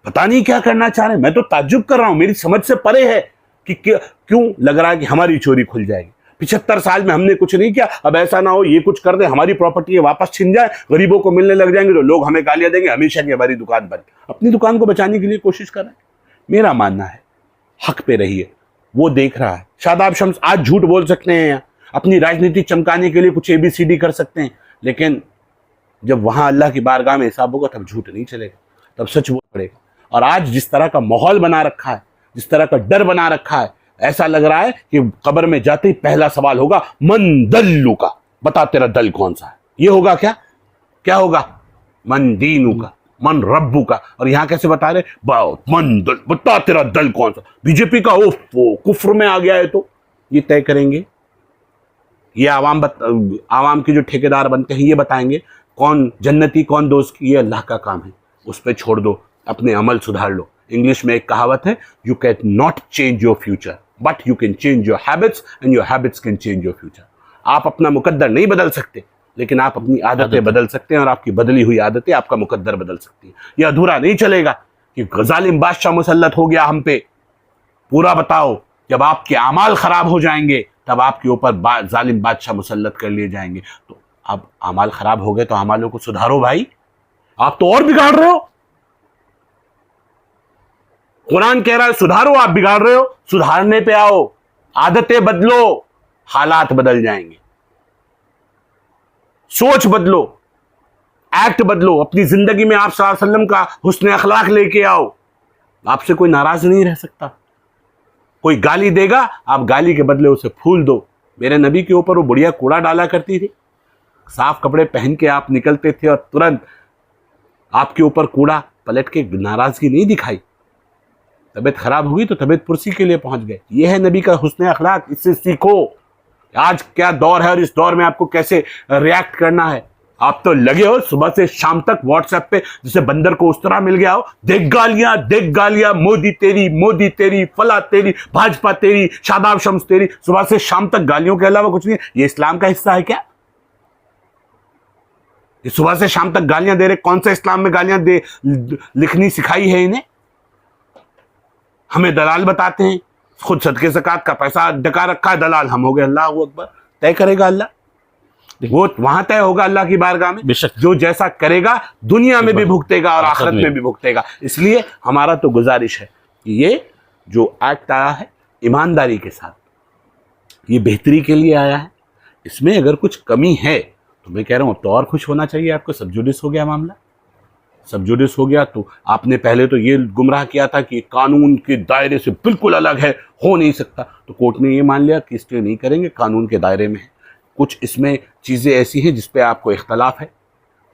पता नहीं क्या करना चाह रहे हैं। मैं तो ताज्जुब कर रहा हूं, मेरी समझ से परे है कि क्यों लग रहा है कि हमारी चोरी खुल जाएगी। 75 साल में हमने कुछ नहीं किया, अब ऐसा ना हो ये कुछ कर दे, हमारी प्रॉपर्टी वापस छिन जाए, गरीबों को मिलने लग जाएंगे तो लोग हमें गालियां देंगे, हमेशा की हमारी दुकान बंद। अपनी दुकान को बचाने के लिए कोशिश कर रहे हैं। मेरा मानना है हक पे रहिए, वो देख रहा है। शादाब शम्स आज झूठ बोल सकते हैं, अपनी राजनीति चमकाने के लिए कुछ ABCD कर सकते हैं, लेकिन जब वहां अल्लाह की बारगाह में हिसाब होगा तब झूठ नहीं चलेगा, तब सच बोल पड़ेगा। और आज जिस तरह का माहौल बना रखा है, जिस तरह का डर बना रखा है, ऐसा लग रहा है कि कब्र में जाते ही पहला सवाल होगा मन दल्लू का, बता तेरा दल कौन सा है। ये होगा क्या, क्या होगा, मन दीनू का, मन रब्बू का। और यहां कैसे बता रहे, मन दल, बता तेरा दल कौन सा। बीजेपी का उफ कुफ्र में आ गया है तो ये तय करेंगे, ये आवाम के जो ठेकेदार बनते हैं ये बताएंगे कौन जन्नती कौन दोस्त की। ये अल्लाह का काम है, उस पर छोड़ दो, अपने अमल सुधार लो। इंग्लिश में एक कहावत है, you can not change your future but you can change your habits and your habits can change your future. आप अपना मुकद्दर नहीं बदल सकते, लेकिन आप अपनी आदतें बदल सकते हैं, और आपकी बदली हुई आदतें आपका मुकद्दर बदल सकती हैं। यह अधूरा नहीं चलेगा कि जालिम बादशाह मुसल्लत हो गया हम पे। पूरा बताओ, जब आपके अमाल खराब हो जाएंगे तब आपके ऊपर जालिम बादशाह मुसल्लत कर लिए जाएंगे। तो अब अमाल खराब हो गए तो अमालों को सुधारो भाई, आप तो और बिगाड़ रहे हो। कुरान कह रहा है सुधारो, आप बिगाड़ रहे हो। सुधारने पे आओ, आदतें बदलो, हालात बदल जाएंगे। सोच बदलो, एक्ट बदलो, अपनी जिंदगी में आप सल्लल्लाहु अलैहि वसल्लम का हुस्न अखलाक लेके आओ। आपसे कोई नाराज नहीं रह सकता। कोई गाली देगा, आप गाली के बदले उसे फूल दो। मेरे नबी के ऊपर वो बुढ़िया कूड़ा डाला करती थी, साफ कपड़े पहन के आप निकलते थे और तुरंत आपके ऊपर कूड़ा पलट के नाराजगी नहीं दिखाई। तबीयत खराब हुई तो तबीयत पुरसी के लिए पहुंच गए। ये है नबी का हुस्न अखलाक, इससे सीखो। आज क्या दौर है और इस दौर में आपको कैसे रिएक्ट करना है। आप तो लगे हो सुबह से शाम तक व्हाट्सएप पे, जैसे बंदर को उस तरह मिल गया हो, देख गालियां, मोदी तेरी, फला तेरी, भाजपा तेरी, शादाब शम्स तेरी। सुबह से शाम तक गालियों के अलावा कुछ नहीं। ये इस्लाम का हिस्सा है क्या? ये सुबह से शाम तक गालियां दे रहे, कौन सा इस्लाम में गालियां दे लिखनी सिखाई है इन्हें? हमें दलाल बताते हैं, खुद सदके ज़कात का पैसा डका रखा है दलाल, हम हो गए। अल्लाह अकबर, तय करेगा अल्लाह, वो वहां तय होगा अल्लाह की बारगाह में। जो जैसा करेगा दुनिया में भी भुगतेगा और आखिरत में भी भुगतेगा। इसलिए हमारा तो गुजारिश है कि ये जो एक्ट आया है ईमानदारी के साथ, ये बेहतरी के लिए आया है। इसमें अगर कुछ कमी है तो मैं कह रहा हूँ तो और खुश होना चाहिए आपको। सब जुडिस हो गया मामला, सब जुडिस हो गया। तो आपने पहले तो ये गुमराह किया था कि कानून के दायरे से बिल्कुल अलग है, हो नहीं सकता। तो कोर्ट ने ये मान लिया कि स्टे नहीं करेंगे, कानून के दायरे में है। कुछ इसमें चीज़ें ऐसी हैं जिस पे आपको इख्तलाफ है,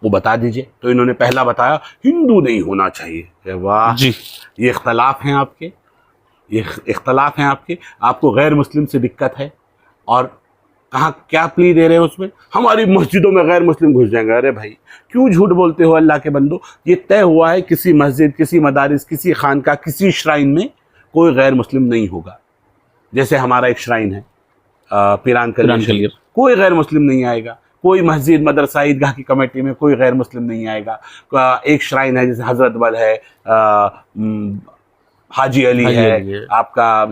वो बता दीजिए। तो इन्होंने पहला बताया हिंदू नहीं होना चाहिए। वाह जी, ये इख्तलाफ हैं आपके, ये इख्तलाफ हैं आपके। आपको गैर मुस्लिम से दिक्कत है, और कहाँ क्या प्ली दे रहे हो उसमें, हमारी मस्जिदों में गैर मुस्लिम घुस जाएंगे। अरे भाई क्यों झूठ बोलते हो अल्लाह के बंदो। ये तय हुआ है किसी मस्जिद, किसी मदारिस, किसी खानका, किसी श्राइन में कोई गैर मुस्लिम नहीं होगा। जैसे हमारा एक श्राइन है पीरान कलियर, कोई गैर मुस्लिम नहीं आएगा। कोई मस्जिद, मदरसा, ईदगाह की कमेटी में कोई गैर मुस्लिम नहीं आएगा। एक श्राइन है जैसे हजरत बल है, हाजी अली है, आपका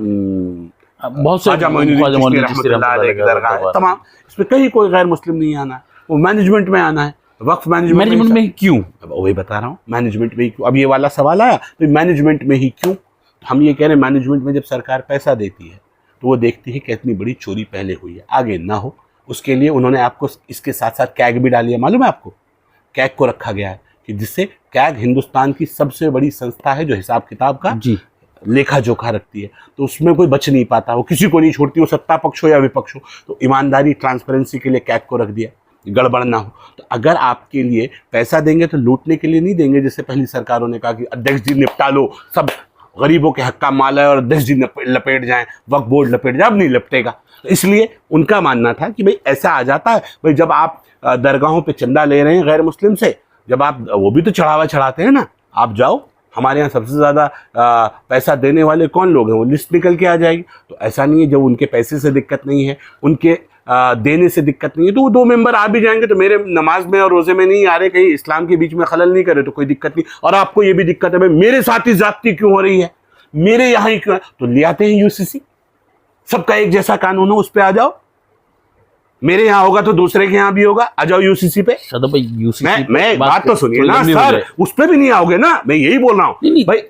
बहुत से दरगाह है, तमाम। इसमें कहीं कोई गैर मुस्लिम नहीं आना है। वो मैनेजमेंट में आना है, वक्फ मैनेजमेंट में ही क्यों? अब वही बता रहा हूँ, मैनेजमेंट में ही क्यों। अब ये वाला सवाल आया तो मैनेजमेंट में ही क्यों। हम ये कह रहे हैं मैनेजमेंट में जब सरकार पैसा देती है तो वो देखती है कि इतनी बड़ी चोरी पहले हुई है, आगे ना हो। उसके लिए उन्होंने आपको इसके साथ साथ कैग भी डाली है। मालूम है आपको, कैग को रखा गया है कि जिससे कैग हिंदुस्तान की सबसे बड़ी संस्था है जो हिसाब किताब का जी लेखा जोखा रखती है। तो उसमें कोई बच नहीं पाता, वो किसी को नहीं छोड़ती, वो सत्ता पक्ष हो या विपक्ष हो। तो ईमानदारी, ट्रांसपेरेंसी के लिए कैग को रख दिया, गड़बड़ ना हो। तो अगर आपके लिए पैसा देंगे तो लूटने के लिए नहीं देंगे, जैसे पहली सरकारों ने कहा कि अध्यक्ष जी निपटा लो, सब गरीबों के हक का माल है और अध्यक्ष जी लपेट जाएं, वक्फ बोर्ड लपेट जाए। अब नहीं लपटेगा। तो इसलिए उनका मानना था कि भाई ऐसा आ जाता है, भाई जब आप दरगाहों पे चंदा ले रहे हैं गैर मुस्लिम से, जब आप वो भी तो चढ़ावा चढ़ाते हैं ना, आप जाओ, हमारे यहाँ सबसे ज़्यादा पैसा देने वाले कौन लोग हैं, वो लिस्ट निकल के आ जाएगी। तो ऐसा नहीं है, जब उनके पैसे से दिक्कत नहीं है, उनके देने से दिक्कत नहीं है, तो वो 2 मेंबर आ भी जाएंगे। तो मेरे नमाज में और रोजे में नहीं आ रहे, कहीं इस्लाम के बीच में खलल नहीं करे तो कोई दिक्कत नहीं। और आपको ये भी दिक्कत है भाई मेरे साथ ही ज्यादती क्यों हो रही है, मेरे यहाँ ही क्यों है, तो ले आते हैं यूसीसी, सबका एक जैसा कानून हो, उस पर आ जाओ। मेरे यहाँ होगा तो दूसरे के यहाँ भी होगा, आ जाओ यूसीसी पे। मैं बात तो सुनिए ना सर, उस पर भी नहीं आओगे ना, मैं यही बोल रहा हूँ भाई।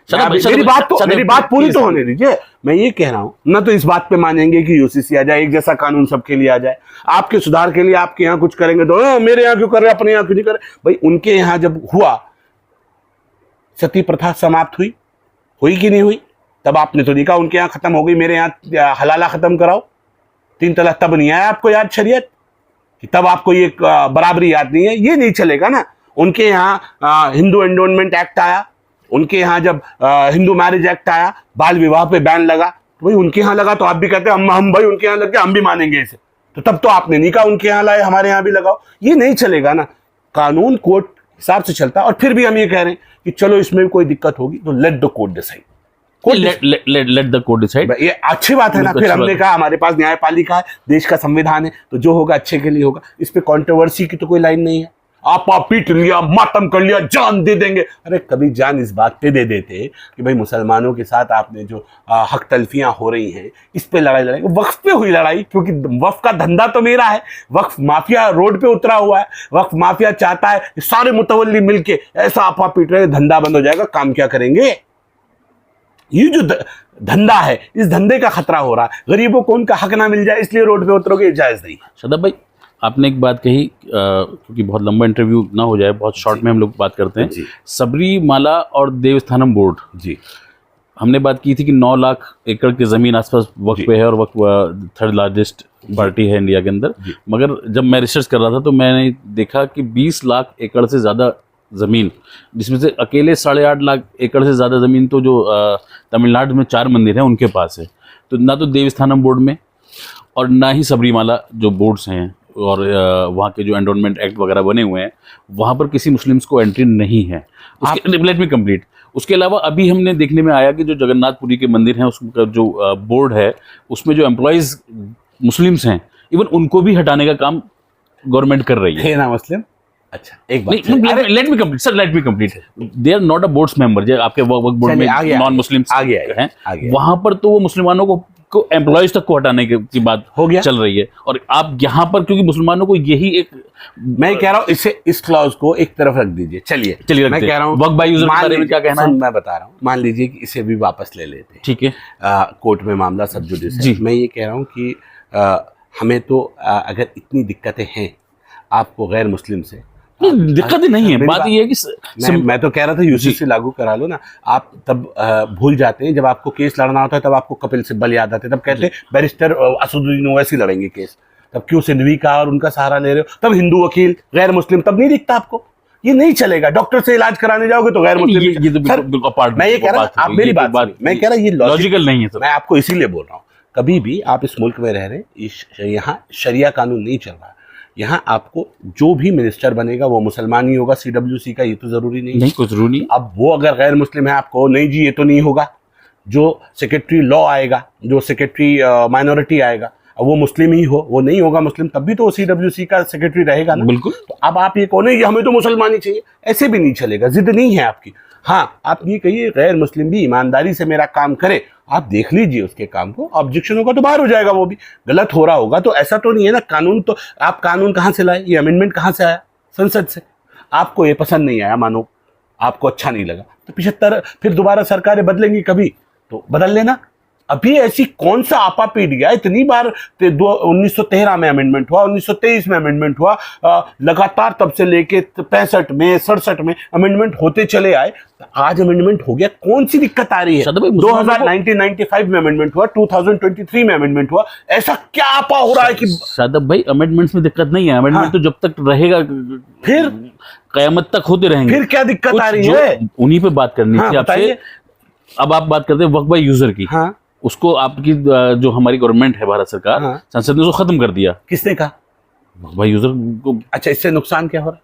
मेरी बात पूरी तो होने दीजिए। मैं ये कह रहा हूं ना, तो इस बात पे मानेंगे कि यूसीसी आ जाए, एक जैसा कानून सबके लिए आ जाए। आपके सुधार के लिए आपके यहाँ कुछ करेंगे तो मेरे यहाँ क्यों कर रहे, अपने यहाँ क्यों नहीं कर रहे। भाई उनके यहाँ जब हुआ, सती प्रथा समाप्त हुई कि नहीं हुई, तब आपने तो देखा उनके यहाँ खत्म हो गई, मेरे यहाँ हलाला खत्म कराओ, 3 तलाक तब नहीं आया आपको याद शरीयत कि तब आपको ये बराबरी याद नहीं है, ये नहीं चलेगा ना। उनके यहाँ हिंदू एंडोनमेंट एक्ट आया, उनके यहाँ जब हिंदू मैरिज एक्ट आया, बाल विवाह पे बैन लगा, तो भाई उनके यहाँ लगा तो आप भी कहते हैं हम भाई उनके यहाँ लग गया हम भी मानेंगे इसे, तो तब तो आपने नहीं कहा उनके यहाँ लाए हमारे यहाँ भी लगाओ, ये नहीं चलेगा ना। कानून कोर्ट हिसाब से चलता है। और फिर भी हम ये कह रहे हैं कि चलो इसमें भी कोई दिक्कत होगी तो let the court decide, let the court decide, ये अच्छी बात है ना। फिर हमने कहा हमारे पास न्यायपालिका है, देश का संविधान है, तो जो होगा अच्छे के लिए होगा, इस पे कंट्रोवर्सी की तो कोई लाइन नहीं है। आप पीट लिया, मातम कर लिया, जान दे देंगे, अरे कभी जान इस बात पे दे देते कि भाई मुसलमानों के साथ आपने जो हक तलफियां हो रही हैं इस पे लड़ाई, वक्फ पे हुई लड़ाई, क्योंकि वक्फ का धंधा तो मेरा है, वक्फ माफिया रोड पे उतरा हुआ है, वक्फ माफिया चाहता है कि सारे मुतवल्ली मिलके ऐसा आपा पीट रहे, धंधा बंद हो जाएगा, काम क्या करेंगे। ये जो धंधा है, इस धंधे का खतरा हो रहा है, गरीबों को उनका हक ना मिल जाए इसलिए रोड पे उतरोगे, जायज नहीं। शादाब भाई आपने एक बात कही, क्योंकि बहुत लंबा इंटरव्यू ना हो जाए, बहुत शॉर्ट में हम लोग बात करते हैं। सबरीमाला और देवस्थानम बोर्ड, जी हमने बात की थी कि 9 लाख एकड़ की ज़मीन आसपास वक्फ पे है और वक्फ 3rd लार्जेस्ट पार्टी है इंडिया के अंदर। मगर जब मैं रिसर्च कर रहा था तो मैंने देखा कि 20 लाख एकड़ से ज़्यादा ज़मीन, जिसमें से अकेले 8.5 लाख एकड़ से ज़्यादा ज़मीन तो जो तमिलनाडु में 4 मंदिर हैं उनके पास है। तो ना तो देवस्थानम बोर्ड में और ना ही सबरीमाला जो बोर्ड्स हैं और वहाँ के जो एंडोनमेंट एक्ट वगैरह बने हुए हैं वहाँ पर किसी मुस्लिम्स को एंट्री नहीं है। Late me complete. उसके अलावा अभी हमने देखने में आया कि जो जगन्नाथपुरी के मंदिर हैं उसका जो बोर्ड है उसमें जो एम्प्लॉयज़ मुस्लिम्स हैं इवन उनको भी हटाने का काम गवर्नमेंट कर रही है ना मुस्लिम। अच्छा एक बात, let me complete sir, let me complete. They are not a boards member, जो आपके वक्फ बोर्ड में नॉन मुस्लिम्स हैं वहाँ पर तो वो मुसलमानों को एम्प्लॉयज तक को हटाने की बात हो गया चल रही है। और आप यहाँ पर क्योंकि मुसलमानों को यही एक, मैं कह रहा हूँ इस क्लॉज को एक तरफ रख दीजिए, चलिए मैं कह रहा हूँ वक्फ बाय यूजर के बारे में क्या कहना है, मैं बता रहा हूँ। मान लीजिए कि इसे भी वापस ले लेते हैं, ठीक है, कोर्ट में मामला सब जुडिस है। मैं ये कह रहा हूँ कि हमें तो अगर इतनी दिक्कतें हैं आपको गैर मुस्लिम से, दिक्कत ही नहीं है, बात ये है कि मैं तो कह रहा था यूसीसी लागू करा लो ना। आप तब भूल जाते हैं जब आपको केस लड़ना होता है, तब आपको कपिल सिब्बल याद आते हैं, तब कहते हैं बैरिस्टर असदुद्दीन ओवैसी लड़ेंगे केस, तब क्यों सिंधवी का और उनका सहारा ले रहे हो, तब हिंदू वकील गैर मुस्लिम, तब नहीं दिखता आपको। ये नहीं चलेगा, डॉक्टर से इलाज कराने जाओगे तो गैर मुस्लिम। मैं ये कह रहा हूँ, आप मेरी बात, मैं कह रहा ये लॉजिकल नहीं है। मैं आपको इसीलिए बोल रहा हूँ, कभी भी आप इस मुल्क में रह रहे हैं, यहाँ शरिया कानून नहीं चल रहा, यहाँ आपको जो भी मिनिस्टर बनेगा वो मुसलमान ही होगा। CWC का ये तो जरूरी नहीं, कुछ जरूरी नहीं। अब वो अगर गैर मुस्लिम है आपको नहीं जी ये तो नहीं होगा। जो सेक्रेटरी लॉ आएगा, जो सेक्रेटरी माइनॉरिटी आएगा, अब वो मुस्लिम ही हो, वो नहीं होगा मुस्लिम तब भी तो CWC का सेक्रेटरी रहेगा ना। बिल्कुल। तो अब आप ये कहो नहीं हमें तो मुसलमान ही चाहिए, ऐसे भी नहीं चलेगा, जिद नहीं है आपकी। हाँ आप ये कहिए गैर मुस्लिम भी ईमानदारी से मेरा काम करे, आप देख लीजिए उसके काम को, ऑब्जेक्शन होगा तो बाहर हो जाएगा, वो भी गलत हो रहा होगा तो ऐसा तो नहीं है ना। कानून तो आप कानून कहाँ से लाए, ये अमेंडमेंट कहाँ से आया, संसद से। आपको ये पसंद नहीं आया, मानो आपको अच्छा नहीं लगा, तो 75 फिर दोबारा सरकारें बदलेंगी कभी तो बदल लेना। अभी ऐसी कौन सा आपा पीट गया, इतनी बार 1913 में अमेंडमेंट हुआ, 1923 में अमेंडमेंट हुआ, लगातार तब से लेके 65 में 67 में अमेंडमेंट होते चले आए, आज अमेंडमेंट हो गया, कौन सी दिक्कत आ रही है। 1995 में अमेंडमेंट हुआ, 2023 में अमेंडमेंट हुआ, ऐसा क्या आपा हो रहा है कि शादाब भाई अमेंडमेंट्स में दिक्कत नहीं है, अमेंडमेंट तो जब तक रहेगा फिर कयामत तक होते रहेंगे। फिर क्या दिक्कत आ रही है, उन्हीं पे बात करनी थी आपसे। अब आप बात करते हैं वक्फ बाय यूजर की। उसको आपकी जो हमारी गवर्नमेंट है भारत सरकार, संसद ने उसको खत्म कर दिया। किसने कहा, वक्फ बाय यूजर को। अच्छा इससे नुकसान क्या हो रहा है,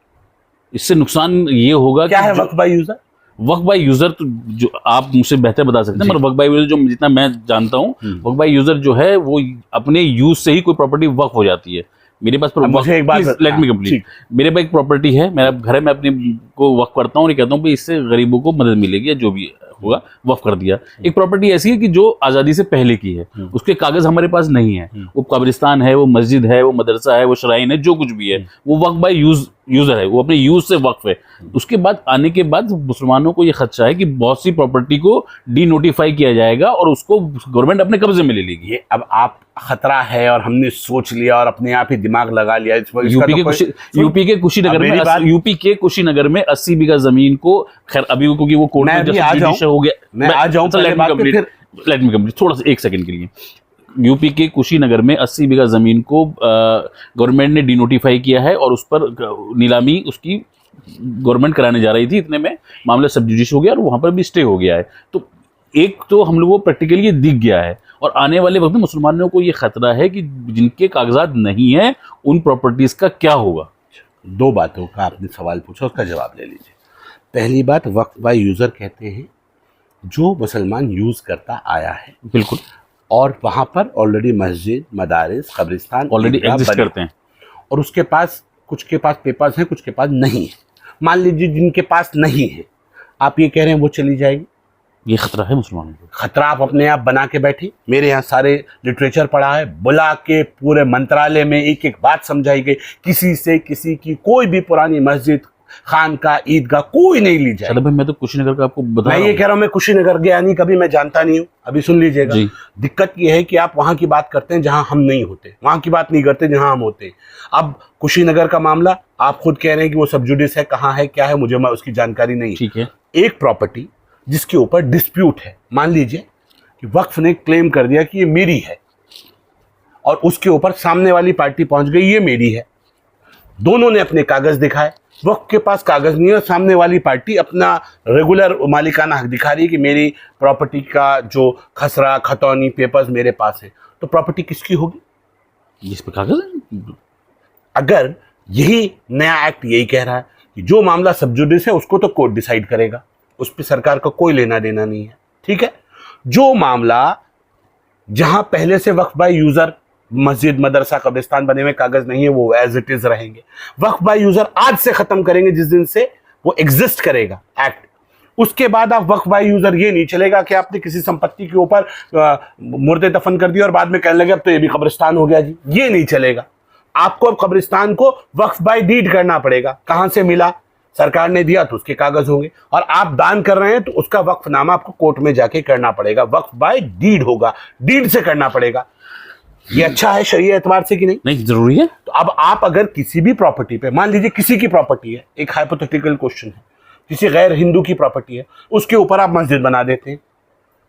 इससे नुकसान ये होगा क्या है Waqf by user. Waqf by user तो जो आप मुझसे बेहतर बता सकते हैं, मगर वक्फ बाय यूजर जो जितना मैं जानता हूँ, वक्फ बाय यूजर जो है वो अपने यूज से ही कोई प्रॉपर्टी वक्फ हो जाती है। मेरे पास लेट मी कंप्लीट, मेरे पास एक प्रॉपर्टी है, मेरा घर है, मैं अपने को वक्फ करता हूँ और कहता हूँ इससे गरीबों को मदद मिलेगी या जो भी होगा, वक्फ कर दिया। एक प्रॉपर्टी ऐसी है कि जो आज़ादी से पहले की है, उसके कागज हमारे पास नहीं है, वो कब्रिस्तान है, वो मस्जिद है, वो मदरसा है, वो श्राइन है, जो कुछ भी है वो वक्फ बाय यूजर है, वो अपने यूज से वक्फ है। उसके बाद आने के बाद मुसलमानों को ये खदशा है कि बहुत सी प्रॉपर्टी को डी नोटिफाई किया जाएगा और उसको गवर्नमेंट अपने कब्जे में ले लेगी। ये अब आप खतरा है और हमने सोच लिया और अपने आप ही दिमाग लगा लिया। यूपी के कुशीनगर में 80 बीघा जमीन को, खैर अभी क्योंकि वो कोर्ट में हो गया, मैं आ जाऊं लेट मी कंप्लीट थोड़ा सा, एक सेकंड के लिए। यूपी के कुशीनगर में 80 बीघा ज़मीन को गवर्नमेंट ने डिनोटिफाई किया है और उस पर नीलामी उसकी गवर्नमेंट कराने जा रही थी, इतने में मामला सब जुडिश हो गया और वहाँ पर भी स्टे हो गया है। तो एक तो हम लोगों को प्रैक्टिकली ये दिख गया है, और आने वाले वक्त में मुसलमानों को ये खतरा है कि जिनके कागजात नहीं हैं उन प्रॉपर्टीज़ का क्या होगा। दो बातों का आपने सवाल पूछा, उसका जवाब ले लीजिए। पहली बात, वक्फ बाय यूज़र कहते हैं जो मुसलमान यूज़ करता आया है, बिल्कुल, और वहाँ पर ऑलरेडी मस्जिद, मदारिस, कब्रिस्तान ऑलरेडी एग्जिस्ट करते हैं, और उसके पास, कुछ के पास पेपर्स हैं, कुछ के पास नहीं है। मान लीजिए जिनके पास नहीं है, आप ये कह रहे हैं वो चली जाएगी, ये खतरा है मुसलमानों को। खतरा आप अपने आप बना के बैठे। मेरे यहाँ सारे लिटरेचर पढ़ा है, बुला के पूरे मंत्रालय में एक एक बात समझाई गई, किसी से किसी की कोई भी पुरानी मस्जिद, खानका, ईदगाह कोई नहीं ली जाए। भाई मैं तो कुशीनगर का आपको बता मैं ये कह रहा हूँ, मैं कुशीनगर गया नहीं कभी, मैं जानता नहीं हूँ। अभी सुन लीजिएगा, दिक्कत ये है कि आप वहाँ की बात करते हैं जहाँ हम नहीं होते, वहाँ की बात नहीं करते जहाँ हम होते हैं। अब कुशीनगर का मामला आप खुद कह रहे हैं कि वो सब जुडिस है, कहाँ है, क्या है, मुझे उसकी जानकारी नहीं। ठीक है, एक प्रॉपर्टी जिसके ऊपर डिस्प्यूट है, मान लीजिए कि वक्फ ने क्लेम कर दिया कि ये मेरी है, और उसके ऊपर सामने वाली पार्टी पहुंच गई ये मेरी है, दोनों ने अपने कागज दिखाए, वक्फ के पास कागज नहीं है, सामने वाली पार्टी अपना रेगुलर मालिकाना हक दिखा रही है कि मेरी प्रॉपर्टी का जो खसरा, खतौनी, पेपर्स मेरे पास है, तो प्रॉपर्टी किसकी होगी? जिस पे कागज है। अगर यही नया एक्ट यही कह रहा है कि जो मामला सब जुडिस है उसको तो कोर्ट डिसाइड करेगा, उस पर सरकार का कोई लेना देना नहीं है, ठीक है। जो मामला जहां पहले से वक्फ बाय यूजर, मस्जिद, मदरसा, कब्रिस्तान बने हुए कागज नहीं है, वो एज इट इज रहेंगे। वक्फ बाय यूजर आज से खत्म करेंगे, जिस दिन से वो एग्जिस्ट करेगा एक्ट, उसके बाद आप वक्फ बाय यूजर ये नहीं चलेगा कि आपने किसी संपत्ति के ऊपर मुर्दे दफन कर दिया और बाद में कहने लगे अब तो ये भी कब्रिस्तान हो गया जी, ये नहीं चलेगा। आपको अब कब्रिस्तान को वक्फ बाय डीड करना पड़ेगा। कहां से मिला? सरकार ने दिया तो उसके कागज होंगे, और आप दान कर रहे हैं तो उसका वक्फनामा आपको कोर्ट में जाके करना पड़ेगा, वक्फ बाय डीड होगा, डीड से करना पड़ेगा। ये अच्छा है शरीय एतबार से कि नहीं? नहीं, जरूरी है। तो अब आप अगर किसी भी प्रॉपर्टी पे, मान लीजिए किसी की प्रॉपर्टी है, एक हाइपोथेटिकल क्वेश्चन है, किसी गैर हिंदू की प्रॉपर्टी है, उसके ऊपर आप मस्जिद बना देते हैं,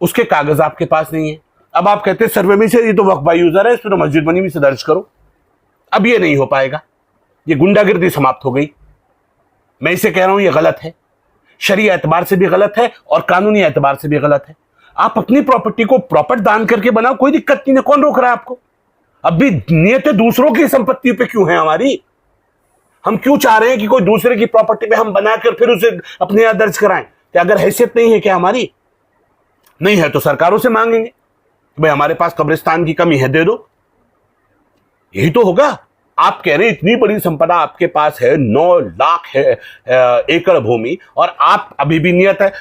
उसके कागज आपके पास नहीं है, अब आप कहते हैं सर्वे में से ये तो वक्फ बाय यूजर है, इस पर तो मस्जिद बनी हुई से दर्ज करो। अब ये नहीं हो पाएगा, ये गुंडागिर्दी समाप्त हो गई। मैं इसे कह रहा हूं ये गलत है, शरीय एतबार से भी गलत है और कानूनी एतबार से भी गलत है। आप अपनी प्रॉपर्टी को प्रॉपर दान करके बनाओ, कोई दिक्कत नहीं है, कौन रोक रहा है आपको? अब भी नियत दूसरों की संपत्ति पे क्यों है हमारी? हम क्यों चाह रहे हैं कि कोई दूसरे की प्रॉपर्टी पे हम बनाकर फिर उसे अपने यहां दर्ज कराएं? क्या अगर हैसियत नहीं है क्या हमारी? नहीं है तो सरकारों से मांगेंगे, भाई हमारे पास कब्रिस्तान की कमी है, दे दो। यही तो होगा। आप कह रहे हैं इतनी बड़ी संपदा आपके पास है, 9 लाख है एकड़ भूमि, और आप अभी भी नियत है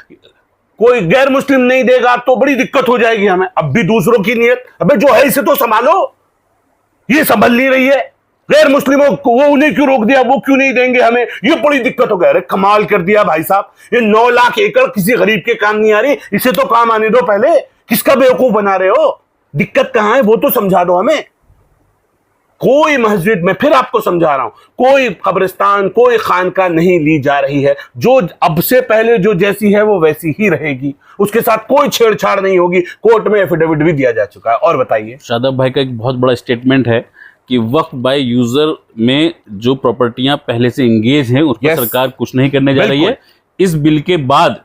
कोई गैर मुस्लिम नहीं देगा तो बड़ी दिक्कत हो जाएगी हमें। अब भी दूसरों की नियत, अबे जो है इसे तो संभालो, ये संभल नहीं रही है। गैर मुस्लिमों को वो उन्हें क्यों रोक दिया, वो क्यों नहीं देंगे हमें, ये बड़ी दिक्कत हो गई। अरे कमाल कर दिया भाई साहब, ये 9 लाख एकड़ किसी गरीब के काम नहीं आ रही, इसे तो काम आने दो पहले। किसका बेवकूफ बना रहे हो? दिक्कत कहां है वो तो समझा दो हमें। कोई मस्जिद, मैं फिर आपको समझा रहा हूं, कोई कब्रिस्तान, कोई खानका नहीं ली जा रही है। जो अब से पहले जो जैसी है वो वैसी ही रहेगी, उसके साथ कोई छेड़छाड़ नहीं होगी। कोर्ट में एफिडेविट भी दिया जा चुका है। और बताइए। शादाब भाई का एक बहुत बड़ा स्टेटमेंट है कि वक्फ बाय यूजर में जो प्रॉपर्टियां पहले से इंगेज हैं उस पर सरकार कुछ नहीं करने जा रही है। इस बिल के बाद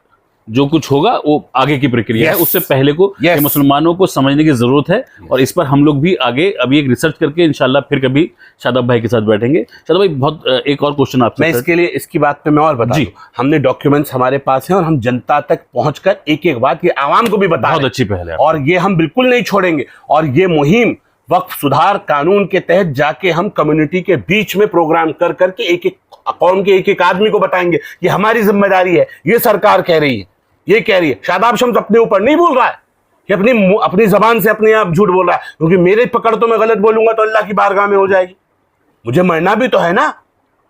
जो कुछ होगा वो आगे की प्रक्रिया है, उससे पहले को ये मुसलमानों को समझने की जरूरत है। और इस पर हम लोग भी आगे अभी एक रिसर्च करके इंशाल्लाह फिर कभी शादाब भाई के साथ बैठेंगे। शादाब भाई बहुत एक और क्वेश्चन आपसे, मैं इसके लिए इसकी बात पे मैं और बता दूं, हमने डॉक्यूमेंट्स हमारे पास हैं और हम जनता तक पहुंचकर एक एक बात ये आवाम को भी बता, बहुत अच्छी पहल है, और ये हम बिल्कुल नहीं छोड़ेंगे। और ये मुहिम वक्फ सुधार कानून के तहत जाके हम कम्युनिटी के बीच में प्रोग्राम कर करके एक एक कौम के एक एक आदमी को बताएंगे ये हमारी जिम्मेदारी है। ये सरकार कह रही है, ये कह रही है। शादाब शम्स अपने ऊपर नहीं बोल रहा है, ये अपनी जबान से अपने आप झूठ बोल रहा है, क्योंकि मेरे पकड़ तो मैं गलत बोलूंगा तो अल्लाह की बारगाह में हो जाएगी। मुझे मरना भी तो है ना,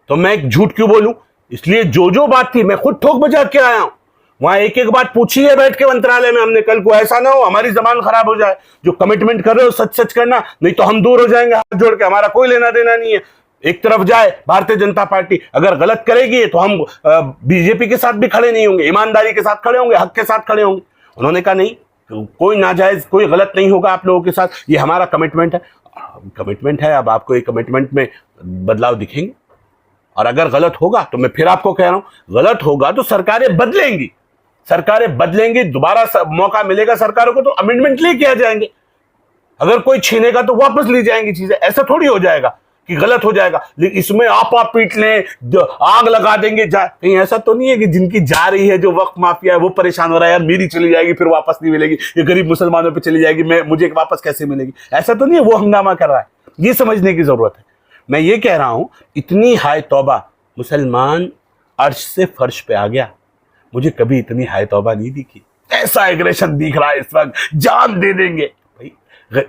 तो मैं एक झूठ क्यों बोलूं? इसलिए जो बात थी मैं खुद ठोक बजा के आया हूं। वहां एक एक बात पूछी है बैठ के मंत्रालय में हमने, कल को ऐसा ना हो हमारी जबान खराब हो जाए। जो कमिटमेंट कर रहे हो सच सच करना, नहीं तो हम दूर हो जाएंगे हाथ जोड़ के, हमारा कोई लेना देना नहीं है। एक तरफ जाए भारतीय जनता पार्टी, अगर गलत करेगी तो हम बीजेपी के साथ भी खड़े नहीं होंगे, ईमानदारी के साथ खड़े होंगे, हक के साथ खड़े होंगे। उन्होंने कहा नहीं, कोई नाजायज, कोई गलत नहीं होगा आप लोगों के साथ, ये हमारा कमिटमेंट है। कमिटमेंट है, अब आपको ये कमिटमेंट में बदलाव दिखेंगे। और अगर गलत होगा तो मैं फिर आपको कह रहा हूं, गलत होगा तो सरकारें बदलेंगी, सरकारें बदलेंगी, दोबारा मौका मिलेगा सरकारों को तो अमेंडमेंट लेके आ जाएंगे। अगर कोई छीनेगा तो वापस ली जाएंगी चीजें। ऐसा थोड़ी हो जाएगा कि गलत हो जाएगा, लेकिन इसमें आप पीट लें, आग लगा देंगे। कहीं ऐसा तो नहीं है कि जिनकी जा रही है, जो वक्फ माफिया है, वो परेशान हो रहा है, यार मेरी चली जाएगी फिर वापस नहीं मिलेगी, ये गरीब मुसलमानों पे चली जाएगी, मुझे वापस कैसे मिलेगी? ऐसा तो नहीं है, वो हंगामा कर रहा है। ये समझने की जरूरत है। मैं ये कह रहा हूं, इतनी हाय तौबा, मुसलमान अर्श से फर्श पे आ गया। मुझे कभी इतनी हाय तौबा नहीं दिखी। ऐसा एग्रेशन दिख रहा है इस वक्त, जान दे देंगे भाई।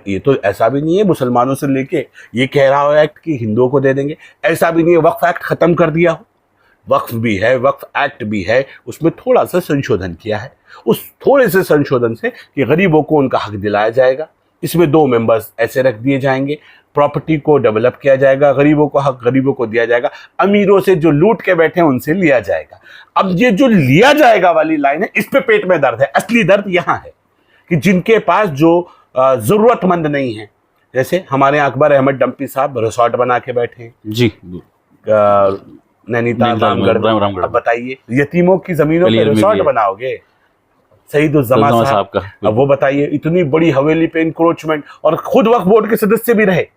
ये तो ऐसा भी नहीं है मुसलमानों से लेके ये कह रहा हो एक्ट कि हिंदुओं को दे देंगे, ऐसा भी नहीं है वक्फ एक्ट खत्म कर दिया हो। वक्फ भी है, वक्फ एक्ट भी है, उसमें थोड़ा सा संशोधन किया है। उस थोड़े से संशोधन से कि गरीबों को उनका हक दिलाया जाएगा। इसमें 2 मेंबर्स ऐसे रख दिए जाएंगे, प्रॉपर्टी को डेवलप किया जाएगा, गरीबों को हक गरीबों को दिया जाएगा, अमीरों से जो लूट के बैठे हैं उनसे लिया जाएगा। अब ये जो लिया जाएगा वाली लाइन है, इस पे पेट में दर्द है। असली दर्द यहां है कि जिनके पास जो जरूरतमंद नहीं है, जैसे हमारे यहाँ अकबर अहमद डंपी साहब रिसोर्ट बना के बैठे हैं जी, नैनीताल रामगढ़। अब बताइए, यतीमों की जमीनों पे रिसोर्ट बनाओगे, सईदुज्जमा साहब का। अब वो बताइए, इतनी बड़ी हवेली पे इंक्रोचमेंट, और खुद वक्फ बोर्ड के सदस्य भी रहे।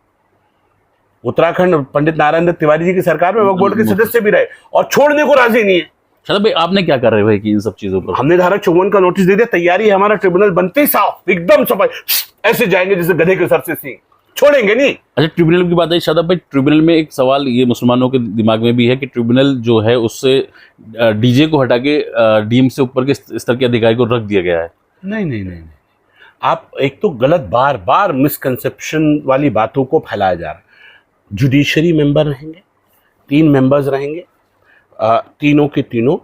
उत्तराखंड पंडित नारायण दत्त तिवारी जी की सरकार में वक्फ बोर्ड के सदस्य भी रहे और छोड़ने को राजी नहीं है। शादाब भाई, आपने क्या कर रहे भाई कि इन सब चीजों पर? हमने धारा 54 का नोटिस दे दिया, तैयारी है, हमारा ट्रिब्यूनल बनते ही साफ एकदम सफाई, ऐसे जाएंगे जैसे गधे के सर से सिंह, छोड़ेंगे नहीं। अच्छा, ट्रिब्यूनल की बात है शादाब भाई, ट्रिब्यूनल में एक सवाल ये मुसलमानों के दिमाग में भी है कि ट्रिब्यूनल जो है उससे डीजे को हटा के डीएम से ऊपर के स्तर के अधिकारी को रख दिया गया है। नहीं नहीं नहीं, आप एक तो गलत बार बार मिसकंसेप्शन वाली बातों को फैलाया जा रहा है। जुडिशरी मेंबर रहेंगे, 3 मेंबर्स रहेंगे, तीनों के तीनों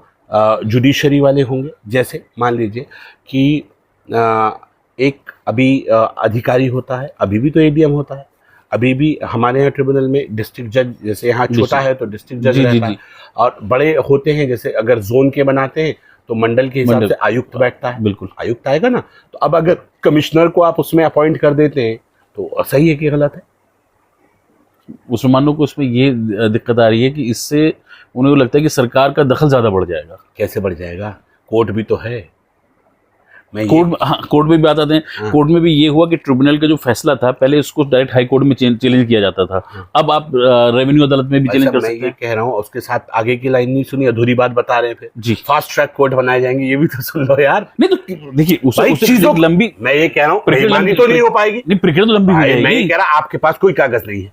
जुडिशरी वाले होंगे। जैसे मान लीजिए कि एक अभी अधिकारी होता है, अभी भी तो एडीएम होता है, अभी भी हमारे यहाँ ट्रिब्यूनल में डिस्ट्रिक्ट जज, जैसे यहाँ छोटा है तो डिस्ट्रिक्ट जज रहता है, और बड़े होते हैं जैसे अगर जोन के बनाते हैं तो मंडल के हिसाब से आयुक्त बैठता है। बिल्कुल, आयुक्त आएगा ना। तो अब अगर कमिश्नर को आप उसमें अपॉइंट कर देते हैं तो सही है कि गलत है? मुसलमानों को इसमें ये दिक्कत आ रही है कि इससे उन्हें लगता है कि सरकार का दखल ज्यादा बढ़ जाएगा। कैसे बढ़ जाएगा? कोर्ट भी तो है। कोर्ट में भी आते हैं। हाँ। कोर्ट में भी ये हुआ कि ट्रिब्यूनल का जो फैसला था, पहले इसको डायरेक्ट हाई कोर्ट में चैलेंज किया जाता था। हाँ। अब आप रेवेन्यू अदालत में भी चैलेंज कर सकते हैं। मैं ये कह रहा हूँ, उसके साथ आगे की लाइन नहीं सुनी, अधूरी बात बता रहे थे जी। फास्ट ट्रैक कोर्ट बनाए जाएंगे, ये भी तो सुन लो यार। नहीं तो देखिए, चीजों लंबी, मैं ये कह रहा हूँ बेईमानी तो नहीं हो पाएगी। नहीं, प्रक्रिया तो लंबी हो जाएगी। मैं ये कह रहा, आपके पास कोई कागज नहीं है,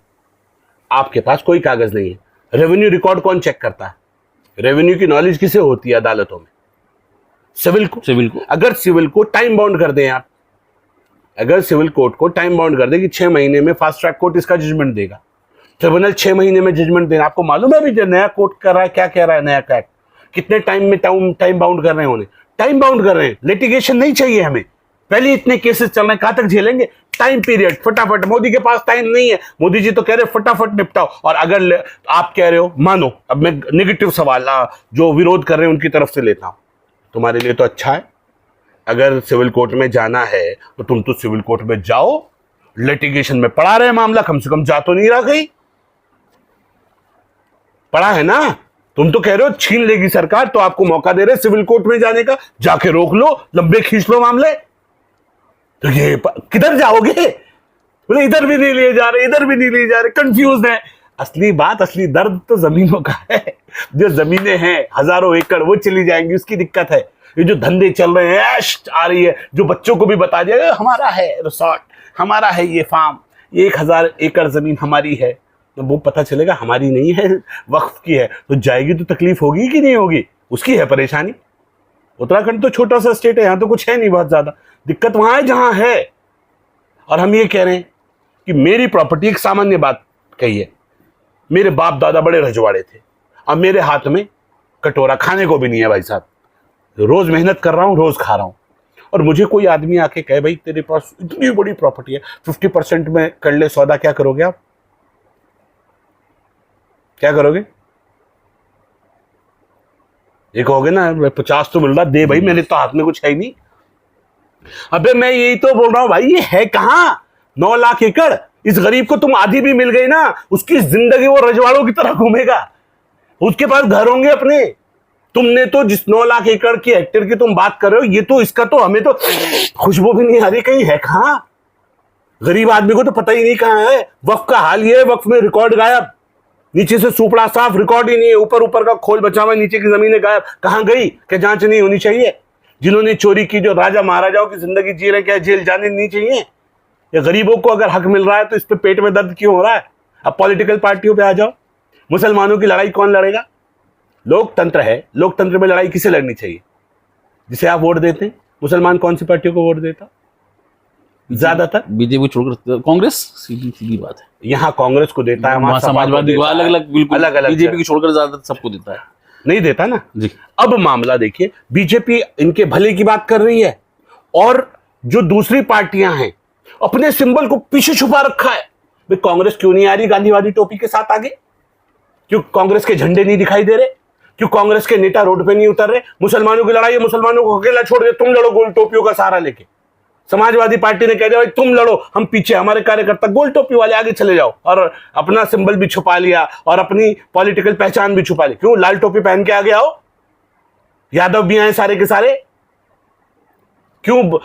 आपके पास कोई कागज नहीं है। रेवेन्यू रिकॉर्ड कौन चेक करता है? रेवेन्यू की नॉलेज किसे होती है अदालतों में? सिविल को। अगर सिविल को टाइम बाउंड कर दें आप, अगर सिविल कोर्ट को टाइम बाउंड कर दे कि 6 महीने में फास्ट ट्रैक कोर्ट इसका जजमेंट देगा, ट्रिब्यूनल 6 महीने में जजमेंट देना। आपको मालूम है अभी जो नया कोर्ट कर रहा है क्या कह रहा है? नया एक्ट कितने टाइम में टाइम बाउंड कर रहे हैं? उन्हें टाइम बाउंड कर रहे हैं। लिटिगेशन नहीं चाहिए हमें, पहले इतने केसेस चल रहे हैं, कहां तक झेलेंगे? टाइम पीरियड, फटाफट। मोदी के पास टाइम नहीं है, मोदी जी तो कह रहे फटाफट निपटाओ। और अगर आप कह रहे हो, मानो अब मैं नेगेटिव सवाल जो विरोध कर रहे हैं उनकी तरफ से लेता हूं, तुम्हारे लिए तो अच्छा है, अगर सिविल कोर्ट में जाना है तो तुम तो सिविल कोर्ट में जाओ, लिटिगेशन में पड़ा रहे मामला, कम से कम जा तो नहीं रहा कहीं, पड़ा है ना। तुम तो कह रहे हो छीन लेगी सरकार, तो आपको मौका दे रहे सिविल कोर्ट में जाने का, जाके रोक लो, लंबे खींच लो मामले। तो ये किधर जाओगे? बोले इधर भी नहीं लिए जा रहे, इधर भी नहीं लिए जा रहे, कंफ्यूज है। असली बात, असली दर्द तो जमीनों का है। जो जमीनें हैं हजारों एकड़, वो चली जाएंगी, उसकी दिक्कत है। ये जो धंधे चल रहे हैं, ऐश आ रही है, जो बच्चों को भी बता दिया हमारा है रिसोर्ट, हमारा है ये फार्म, ये 1000 एकड़ जमीन हमारी है, तो वो पता चलेगा हमारी नहीं है, वक्फ की है, तो जाएगी तो तकलीफ होगी कि नहीं होगी? उसकी है परेशानी। उत्तराखंड तो छोटा सा स्टेट है, यहाँ तो कुछ है नहीं बहुत ज्यादा, दिक्कत वहां है जहां है। और हम ये कह रहे हैं कि मेरी प्रॉपर्टी, एक सामान्य बात कही है, मेरे बाप दादा बड़े रजवाड़े थे, अब मेरे हाथ में कटोरा खाने को भी नहीं है भाई साहब, रोज मेहनत कर रहा हूं, रोज खा रहा हूं, और मुझे कोई आदमी आके कहे भाई तेरे पास इतनी बड़ी प्रॉपर्टी है, 50% में कर ले सौदा, क्या करोगे आप? क्या करोगे? ये कहोगे ना 50 तो मिल रहा, दे भाई, मेरे तो हाथ में कुछ है ही नहीं। अबे मैं यही तो बोल रहा हूं भाई, ये है कहां 9 लाख एकड़? इस गरीब को तुम आधी भी मिल गई ना, उसकी जिंदगी वो रजवाड़ों की तरह घूमेगा, उसके पास घर होंगे अपने। तुमने तो जिस 9 लाख एकड़ की हेक्टेयर की तुम बात कर रहे हो, ये तो इसका तो हमें तो खुशबू भी नहीं आ रही, कहीं है कहां? गरीब आदमी को तो पता ही नहीं कहां है। वक्फ का हाल ये है, वक्फ में रिकॉर्ड गायब, नीचे से सुपड़ा साफ, रिकॉर्ड ही नहीं है, ऊपर ऊपर का खोल बचा हुआ, नीचे की जमीनें गायब। कहां गई? क्या जांच नहीं होनी चाहिए? जिन्होंने चोरी की, जो राजा महाराजाओं की जिंदगी जी रहे, क्या जेल जाने नहीं चाहिए? या गरीबों को अगर हक मिल रहा है तो इस पे पेट में दर्द क्यों हो रहा है? अब पॉलिटिकल पार्टियों पे आ जाओ। मुसलमानों की लड़ाई कौन लड़ेगा? लोकतंत्र है, लोकतंत्र में लड़ाई किसे लड़नी चाहिए? जिसे आप वोट देते हैं। मुसलमान कौन सी पार्टियों को वोट देता? ज्यादातर बीजेपी छोड़कर कांग्रेस, सीधी सीधी बात है। यहाँ कांग्रेस को देता है, वहां समाजवादी को अलग अलग, बिल्कुल अलग अलग, बीजेपी की छोड़कर ज्यादातर सबको देता है, नहीं देता ना जी। अब मामला देखिए, बीजेपी इनके भले की बात कर रही है और जो दूसरी पार्टियां हैं अपने सिंबल को पीछे छुपा रखा है। भाई कांग्रेस क्यों नहीं आ रही गांधीवादी टोपी के साथ आगे? क्यों कांग्रेस के झंडे नहीं दिखाई दे रहे? क्यों कांग्रेस के नेता रोड पे नहीं उतर रहे? मुसलमानों की लड़ाई है, मुसलमानों को अकेला छोड़ दे, तुम लड़ो गोल टोपियों का सहारा लेके। समाजवादी पार्टी ने कह दिया भाई तुम लड़ो, हम पीछे, हमारे कार्यकर्ता गोल टोपी वाले आगे चले जाओ, और अपना सिंबल भी छुपा लिया और अपनी पॉलिटिकल पहचान भी छुपा ली। क्यों लाल टोपी पहन के आगे आओ, यादव भी आए सारे के सारे। क्यों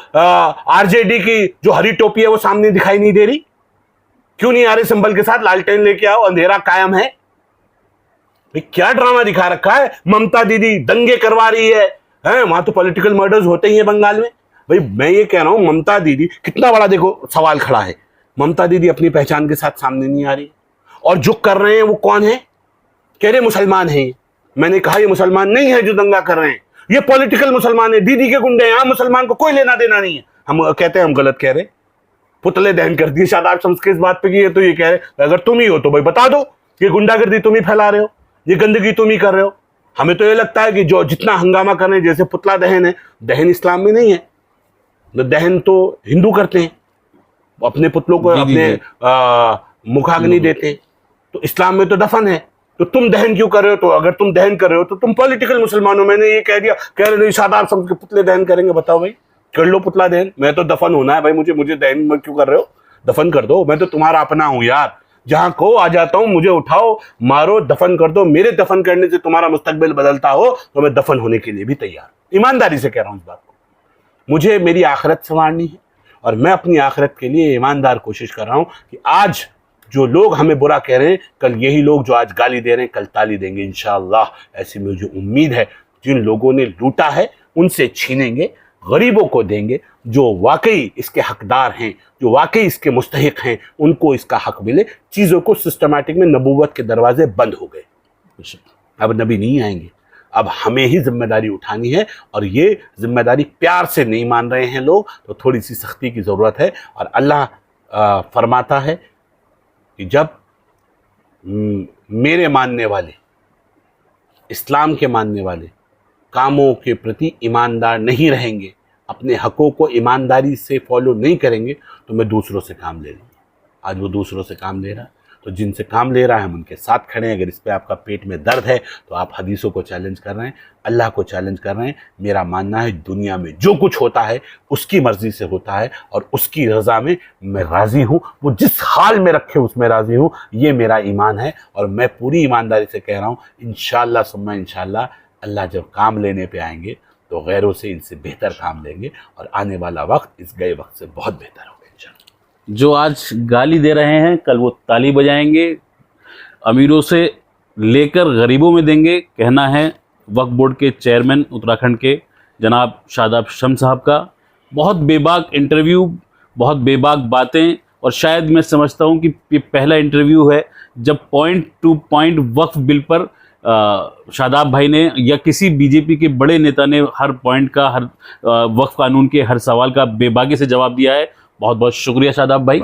आरजेडी की जो हरी टोपी है वो सामने दिखाई नहीं दे रही? क्यों नहीं आ रहे सिंबल के साथ? लालटेन लेके आओ, अंधेरा कायम है। भाई क्या ड्रामा दिखा रखा है? ममता दीदी दंगे करवा रही है, वहां तो पॉलिटिकल मर्डर्स होते ही है बंगाल में। भाई मैं ये कह रहा हूं, ममता दीदी कितना बड़ा देखो सवाल खड़ा है, ममता दीदी अपनी पहचान के साथ सामने नहीं आ रही, और जो कर रहे हैं वो कौन है? कह रहे मुसलमान हैं। मैंने कहा ये मुसलमान नहीं है जो दंगा कर रहे हैं, ये पॉलिटिकल मुसलमान है, दीदी के गुंडे हैं। मुसलमान को कोई लेना देना नहीं है। हम कहते हैं हम गलत कह रहे, पुतले दहन कर दिए शादाब शम्स के इस बात पे कि ये तो ये कह रहे, अगर तुम ही हो तो भाई बता दो, ये गुंडागर्दी तुम ही फैला रहे हो, ये गंदगी तुम ही कर रहे हो। हमें तो ये लगता है कि जो जितना हंगामा कर रहे हैं, जैसे पुतला दहन है, दहन इस्लाम में नहीं है, दहन तो हिंदू करते हैं, अपने पुतलों को अपने मुखाग्नि देते हैं, तो इस्लाम में तो दफन है। तो तुम दहन क्यों कर रहे हो? तो अगर तुम दहन कर रहे हो तो तुम पॉलिटिकल मुसलमान हो। मैंने ये कह दिया, कह रहे नहीं शादाब शम्स के पुतले दहन करेंगे। बताओ भाई, कर लो पुतला दहन, मैं तो दफन होना है भाई, मुझे दहन में क्यों कर रहे हो? दफन कर दो, मैं तो तुम्हारा अपना हूं यार, जहां को आ जाता हूं, मुझे उठाओ, मारो, दफन कर दो। मेरे दफन करने से तुम्हारा मुस्तकबिल बदलता हो तो मैं दफन होने के लिए भी तैयार, ईमानदारी से कह रहा हूं इस बात को। मुझे मेरी आखिरत संवारनी है और मैं अपनी आखिरत के लिए ईमानदार कोशिश कर रहा हूं कि आज जो लोग हमें बुरा कह रहे हैं, कल यही लोग जो आज गाली दे रहे हैं कल ताली देंगे इंशाअल्लाह। ऐसी मुझे उम्मीद है। जिन लोगों ने लूटा है उनसे छीनेंगे, गरीबों को देंगे, जो वाकई इसके हकदार हैं, जो वाकई इसके मुस्तहिक हैं, उनको इसका हक मिले। चीज़ों को सिस्टमैटिक में नबूवत के दरवाजे बंद हो गए, अब नबी नहीं आएंगे। अब हमें ही जिम्मेदारी उठानी है, और ये जिम्मेदारी प्यार से नहीं मान रहे हैं लोग, तो थोड़ी सी सख्ती की ज़रूरत है। और अल्लाह फरमाता है कि जब मेरे मानने वाले, इस्लाम के मानने वाले कामों के प्रति ईमानदार नहीं रहेंगे, अपने हकों को ईमानदारी से फॉलो नहीं करेंगे, तो मैं दूसरों से काम ले लूँगा। आज वो दूसरों से काम ले रहा है, तो जिनसे काम ले रहा है हम उनके साथ खड़े हैं। अगर इस पे आपका पेट में दर्द है तो आप हदीसों को चैलेंज कर रहे हैं, अल्लाह को चैलेंज कर रहे हैं। मेरा मानना है दुनिया में जो कुछ होता है उसकी मर्ज़ी से होता है, और उसकी रज़ा में मैं राज़ी हूँ। वो जिस हाल में रखे उसमें राज़ी हूँ, ये मेरा ईमान है। और मैं पूरी ईमानदारी से कह रहा हूँ, इंशाअल्लाह सुम्मा इंशाअल्लाह अल्लाह जब काम लेने पे आएंगे तो गैरों से इनसे बेहतर काम लेंगे, और आने वाला वक्त इस गए वक्त से बहुत बेहतर होगा इंशाअल्लाह। जो आज गाली दे रहे हैं कल वो ताली बजाएंगे, अमीरों से लेकर गरीबों में देंगे। कहना है वक्फ बोर्ड के चेयरमैन उत्तराखंड के जनाब शादाब शम्स साहब का। बहुत बेबाक इंटरव्यू, बहुत बेबाक बातें, और शायद मैं समझता हूं कि ये पहला इंटरव्यू है जब पॉइंट टू पॉइंट वक्फ बिल पर शादाब भाई ने या किसी बीजेपी के बड़े नेता ने हर पॉइंट का, हर वक्फ कानून के हर सवाल का बेबाकी से जवाब दिया है। बहुत बहुत शुक्रिया शादाब भाई।